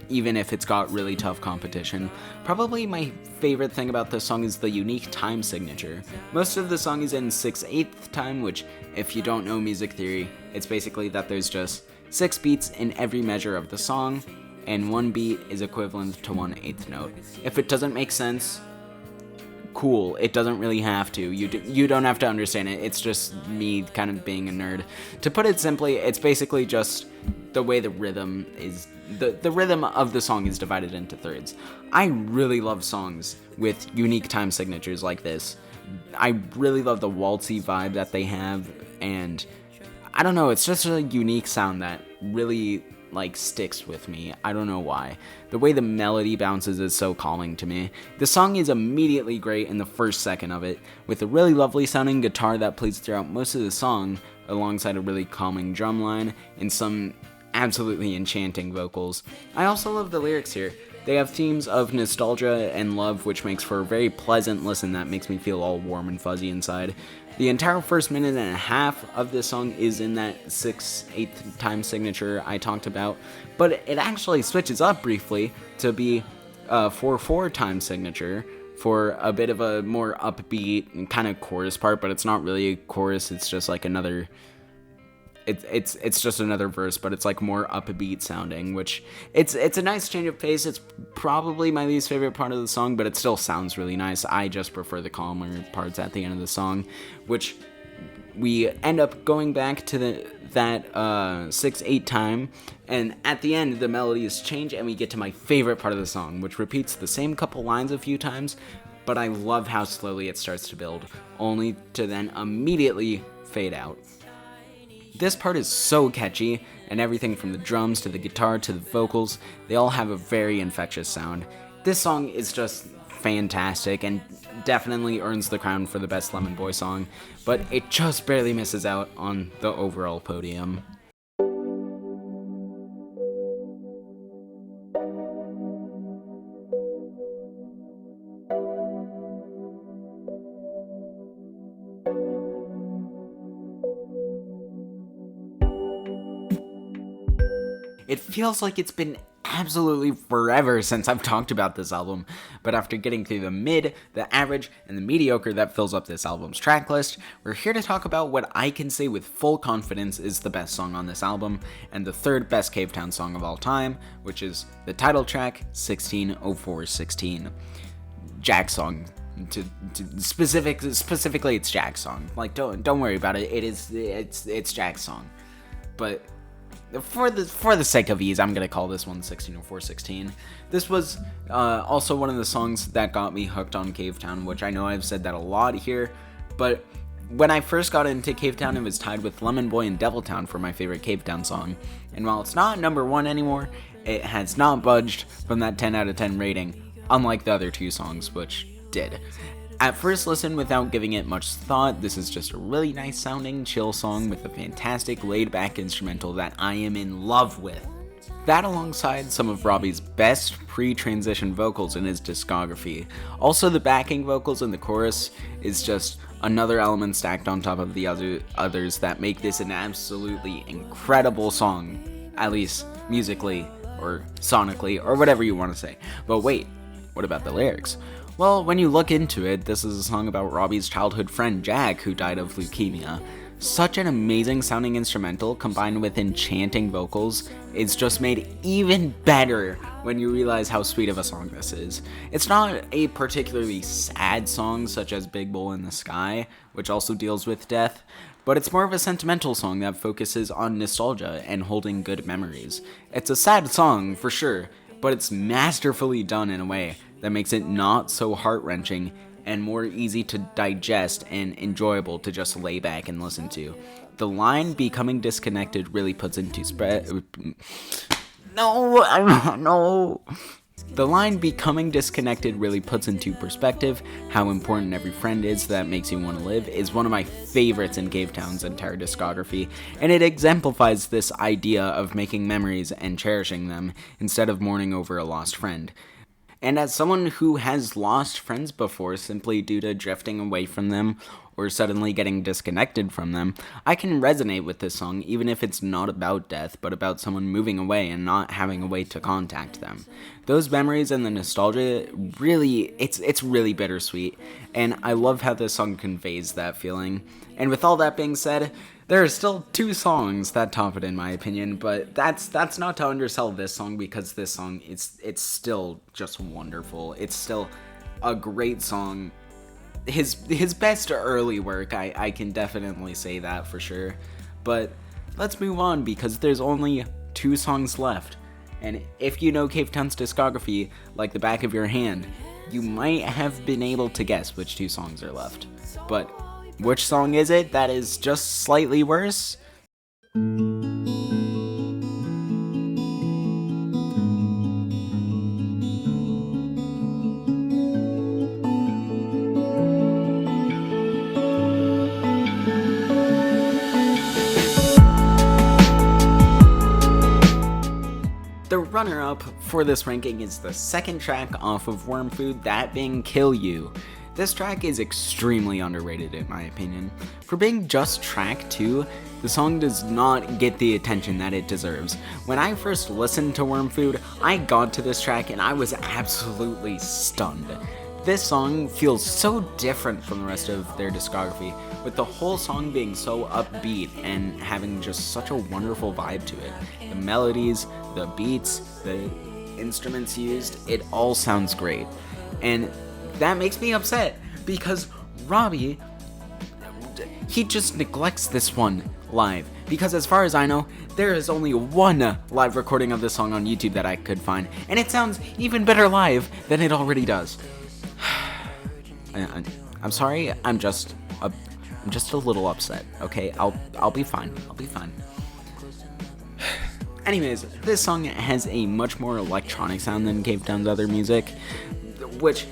even if it's got really tough competition. Probably my favorite thing about this song is the unique time signature. Most of the song is in 6/8 time, which, if you don't know music theory, it's basically that there's just 6 beats in every measure of the song, and 1 beat is equivalent to 1/8 note. If it doesn't make sense, cool, it doesn't really have to. You don't have to understand it. It's just me kind of being a nerd. To put it simply, it's basically just the way the rhythm is, the rhythm of the song is divided into thirds. I really love songs with unique time signatures like this. I really love the waltzy vibe that they have, and I don't know, it's just a unique sound that really sticks with me. I don't know why. The way the melody bounces is so calming to me. The song is immediately great in the first second of it, with a really lovely sounding guitar that plays throughout most of the song, alongside a really calming drum line and some absolutely enchanting vocals. I also love the lyrics here. They have themes of nostalgia and love, which makes for a very pleasant listen that makes me feel all warm and fuzzy inside. The entire first minute and a half of this song is in that 6/8 time signature I talked about, but it actually switches up briefly to be a 4/4 time signature for a bit of a more upbeat kind of chorus part, but it's not really a chorus, it's just another... It's just another verse, but it's more upbeat sounding, which it's a nice change of pace. It's probably my least favorite part of the song, but it still sounds really nice. I just prefer the calmer parts at the end of the song, which we end up going back to that 6/8 time, and at the end the melodies change and we get to my favorite part of the song, which repeats the same couple lines a few times, but I love how slowly it starts to build, only to then immediately fade out. This part is so catchy, and everything from the drums to the guitar to the vocals, they all have a very infectious sound. This song is just fantastic and definitely earns the crown for the best Lemon Boy song, but it just barely misses out on the overall podium. It feels like it's been absolutely forever since I've talked about this album, but after getting through the mid, the average, and the mediocre that fills up this album's track list, we're here to talk about what I can say with full confidence is the best song on this album, and the 3rd best Cavetown song of all time, which is the title track, 160416. Jack's song. Specifically, it's Jack's song. Don't worry about it. It's Jack's song. But for the sake of ease, I'm gonna call this one 160416. This was also one of the songs that got me hooked on Cavetown, which I know I've said that a lot here, but when I first got into Cavetown, it was tied with Lemon Boy and Deviltown for my favorite Cavetown song, and while it's not number 1 anymore, it has not budged from that 10 out of 10 rating, unlike the other 2 songs, which did. At first listen, without giving it much thought, this is just a really nice sounding, chill song with a fantastic laid back instrumental that I am in love with. That alongside some of Robbie's best pre-transition vocals in his discography. Also, the backing vocals in the chorus is just another element stacked on top of the others that make this an absolutely incredible song, at least musically or sonically or whatever you want to say. But wait, what about the lyrics? Well, when you look into it, this is a song about Robbie's childhood friend Jack, who died of leukemia. Such an amazing sounding instrumental combined with enchanting vocals, it's just made even better when you realize how sweet of a song this is. It's not a particularly sad song such as Big Bull in the Sky, which also deals with death, but it's more of a sentimental song that focuses on nostalgia and holding good memories. It's a sad song, for sure, but it's masterfully done in a way that makes it not so heart-wrenching and more easy to digest and enjoyable to just lay back and listen to. The line "becoming disconnected" really puts into The line "becoming disconnected" really puts into perspective how important every friend is that makes you want to live is one of my favorites in Cavetown's entire discography, and it exemplifies this idea of making memories and cherishing them instead of mourning over a lost friend. And as someone who has lost friends before simply due to drifting away from them or suddenly getting disconnected from them, I can resonate with this song even if it's not about death, but about someone moving away and not having a way to contact them. Those memories and the nostalgia really, it's really bittersweet, and I love how this song conveys that feeling. And with all that being said, there are still 2 songs that top it in my opinion, but that's not to undersell this song, because this song it's still just wonderful. It's still a great song. His best early work, I can definitely say that for sure. But let's move on, because there's only 2 songs left. And if you know Cavetown's discography like the back of your hand, you might have been able to guess which 2 songs are left. But which song is it that is just slightly worse? The runner-up for this ranking is the second track off of Worm Food, that being Kill You. This track is extremely underrated in my opinion. For being just track 2, the song does not get the attention that it deserves. When I first listened to Worm Food, I got to this track and I was absolutely stunned. This song feels so different from the rest of their discography, with the whole song being so upbeat and having just such a wonderful vibe to it. The melodies, the beats, the instruments used, it all sounds great. And that makes me upset, because Robbie, he just neglects this one live. Because as far as I know, there is only one live recording of this song on YouTube that I could find, and it sounds even better live than it already does. I'm sorry, I'm just a little upset, okay? I'll be fine. I'll be fine. Anyways, this song has a much more electronic sound than Cavetown's other music, which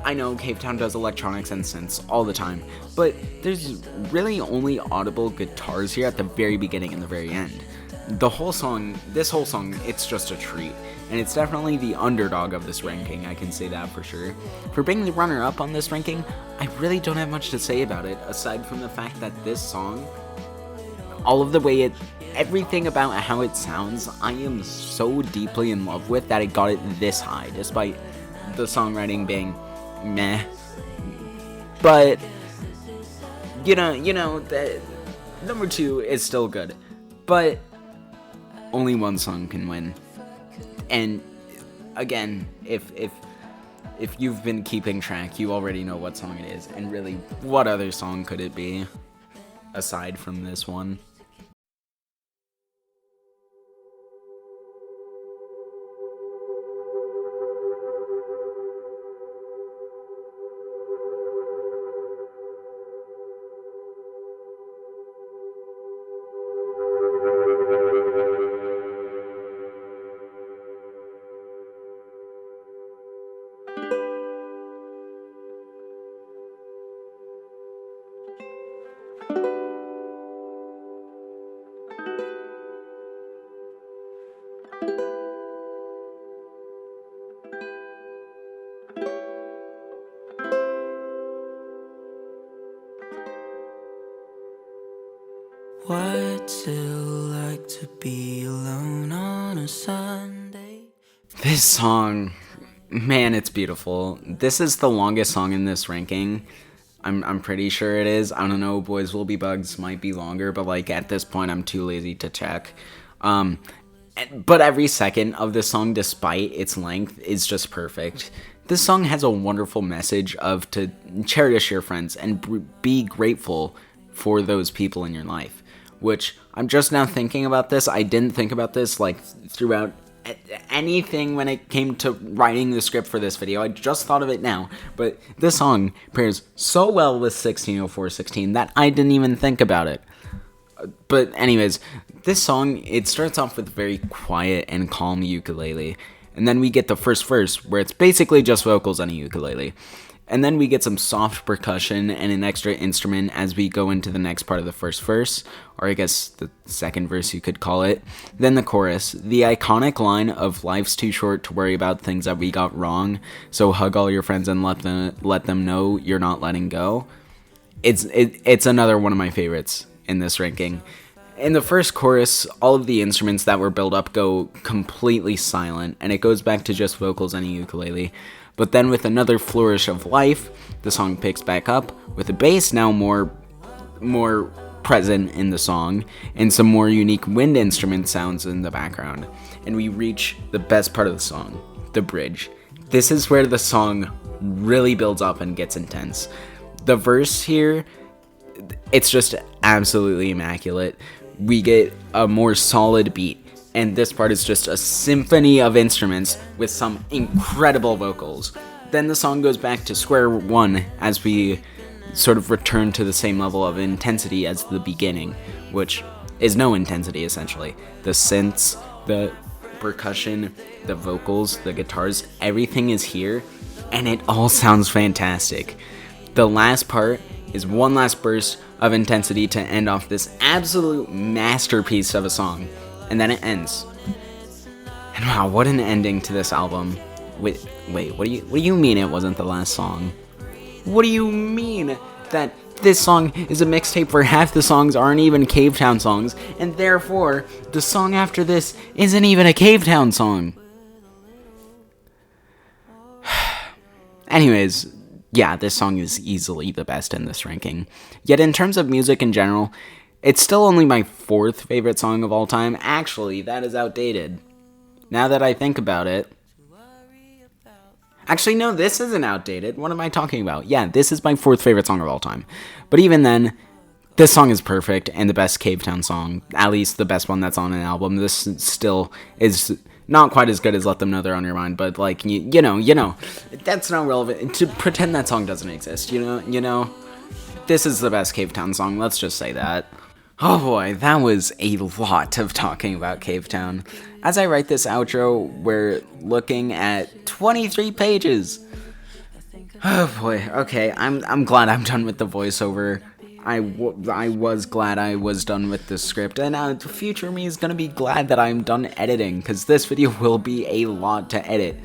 I know Cavetown does electronics and synths all the time, but there's really only audible guitars here at the very beginning and the very end. This whole song, it's just a treat, and it's definitely the underdog of this ranking, I can say that for sure. For being the runner-up on this ranking, I really don't have much to say about it, aside from the fact that this song, all of the way everything about how it sounds, I am so deeply in love with that it got it this high, despite the songwriting being meh. But you know that number 2 is still good, but only one song can win. And again, if you've been keeping track, you already know what song it is, and really, what other song could it be aside from this one? What's it like to be alone on a Sunday? This song, man, it's beautiful. This is the longest song in this ranking. I'm pretty sure it is. I don't know, Boys Will Be Bugs might be longer, but like at this point I'm too lazy to check. But every second of this song, despite its length, is just perfect. This song has a wonderful message of to cherish your friends and be grateful for those people in your life, which I'm just now thinking about this. I didn't think about this like throughout anything when it came to writing the script for this video. I just thought of it now, but this song pairs so well with 160416 that I didn't even think about it. But anyways, this song, it starts off with very quiet and calm ukulele, and then we get the first verse where it's basically just vocals on a ukulele. And then we get some soft percussion and an extra instrument as we go into the next part of the first verse, or I guess the second verse you could call it. Then the chorus, the iconic line of "Life's too short to worry about things that we got wrong, so hug all your friends and let them know you're not letting go." It's another one of my favorites in this ranking. In the first chorus, all of the instruments that were built up go completely silent, and it goes back to just vocals and a ukulele. But then with another flourish of life, the song picks back up, with the bass now more present in the song, and some more unique wind instrument sounds in the background. And we reach the best part of the song, the bridge. This is where the song really builds up and gets intense. The verse here, it's just absolutely immaculate. We get a more solid beat, and this part is just a symphony of instruments with some incredible vocals. Then the song goes back to square one as we sort of return to the same level of intensity as the beginning, which is no intensity essentially. The synths, the percussion, the vocals, the guitars, everything is here, and it all sounds fantastic. The last part is one last burst of intensity to end off this absolute masterpiece of a song, and then it ends. And wow, what an ending to this album. Wait, what do you mean it wasn't the last song? What do you mean that this song is a mixtape where half the songs aren't even Cavetown songs, and therefore the song after this isn't even a Cavetown song? Anyways, yeah, this song is easily the best in this ranking. Yet in terms of music in general, it's still only my fourth favorite song of all time. Actually, that is outdated. Now that I think about it. Actually, no, this isn't outdated. What am I talking about? Yeah, this is my fourth favorite song of all time. But even then, this song is perfect and the best Cavetown song. At least the best one that's on an album. This still is not quite as good as Let Them Know They're On Your Mind, but like, you know, that's not relevant. To pretend that song doesn't exist, you know, this is the best Cavetown song, let's just say that. Oh boy, that was a lot of talking about Cavetown. As I write this outro, we're looking at 23 pages. Oh boy, okay, I'm glad I'm done with the voiceover. I was glad I was done with the script, and future me is gonna be glad that I'm done editing, because this video will be a lot to edit.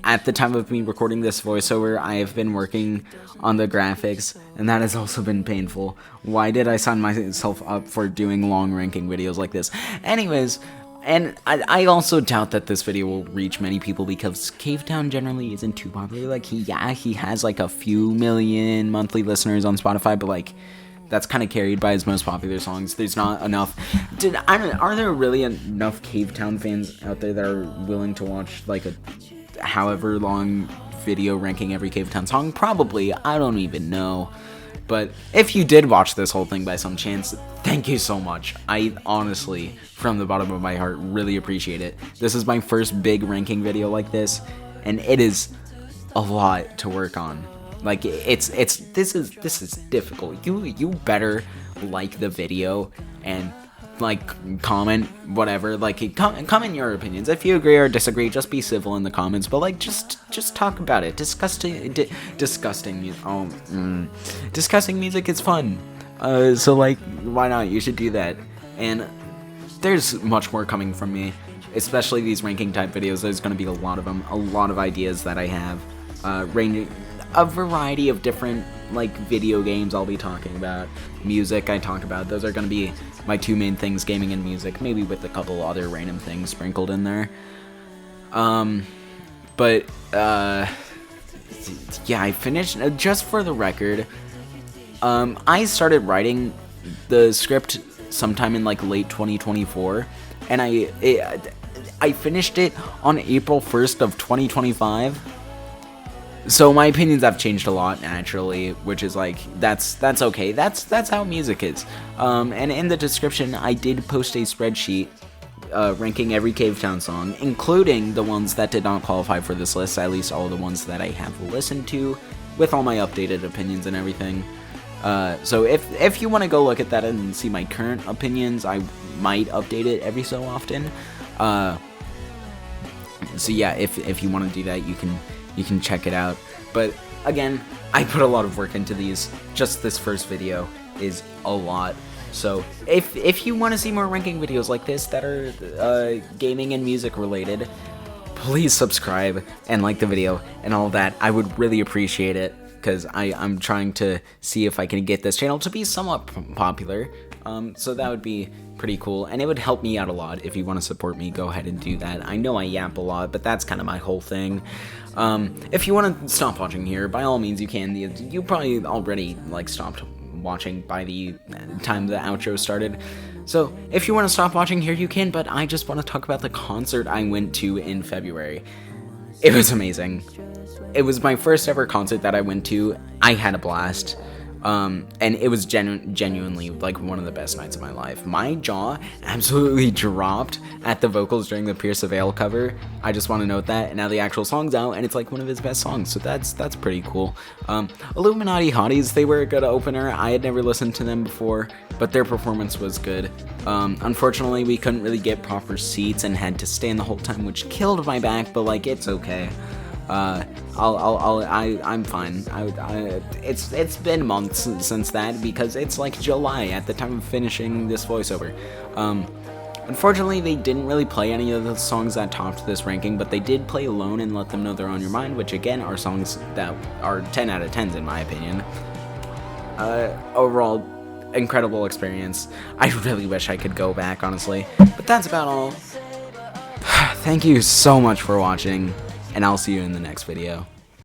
At the time of me recording this voiceover, I have been working on the graphics, and that has also been painful. Why did I sign myself up for doing long ranking videos like this? Anyways, and I also doubt that this video will reach many people because Cavetown generally isn't too popular. Like, he has like a few million monthly listeners on Spotify, but like, that's kind of carried by his most popular songs. There's not enough. Are there really enough Cavetown fans out there that are willing to watch like a however long video ranking every Cavetown song? Probably. I don't even know. But if you did watch this whole thing by some chance, thank you so much. I honestly, from the bottom of my heart, really appreciate it. This is my first big ranking video like this, and it is a lot to work on. Like, this is difficult. You better like the video and like comment whatever, like comment your opinions. If you agree or disagree, just be civil in the comments, but like just talk about it. Discussing music is fun, so like, why not? You should do that. And there's much more coming from me, especially these ranking type videos. There's going to be a lot of them, a lot of ideas that I have, ranging a variety of different like video games I'll be talking about, music I talk about. Those are going to be my two main things, gaming and music, maybe with a couple other random things sprinkled in there. Yeah, I finished, just for the record, I started writing the script sometime in like late 2024, and I finished it on April 1st of 2025. So my opinions have changed a lot, naturally, which is like, that's okay. That's how music is. And in the description, I did post a spreadsheet ranking every Cavetown song, including the ones that did not qualify for this list, at least all the ones that I have listened to, with all my updated opinions and everything. So if you want to go look at that and see my current opinions, I might update it every so often. So yeah, if you want to do that, you can check it out. But again, I put a lot of work into these. Just this first video is a lot. So if you want to see more ranking videos like this that are gaming and music related, please subscribe and like the video and all that. I would really appreciate it, because I'm trying to see if I can get this channel to be somewhat popular. So that would be pretty cool, and it would help me out a lot. If you want to support me, go ahead and do that. I know I yap a lot, but that's kind of my whole thing. If you want to stop watching here, by all means you can. You probably already like stopped watching by the time the outro started. So if you want to stop watching here, you can, but I just want to talk about the concert I went to in February. It was amazing. It was my first ever concert that I went to. I had a blast. And it was genuinely like one of the best nights of my life. My jaw absolutely dropped at the vocals during the Pierce the Veil cover. I just want to note that. And now the actual song's out, and it's like one of his best songs, so that's pretty cool. Illuminati Hotties, they were a good opener. I had never listened to them before, but their performance was good. Unfortunately, we couldn't really get proper seats and had to stand the whole time, which killed my back, but like, it's okay. I'm fine. It's been months since that, because it's like July at the time of finishing this voiceover. Unfortunately, they didn't really play any of the songs that topped this ranking, but they did play Alone and Let Them Know They're On Your Mind, which again are songs that are 10 out of 10s in my opinion. Overall, incredible experience. I really wish I could go back, honestly, but that's about all. Thank you so much for watching, and I'll see you in the next video.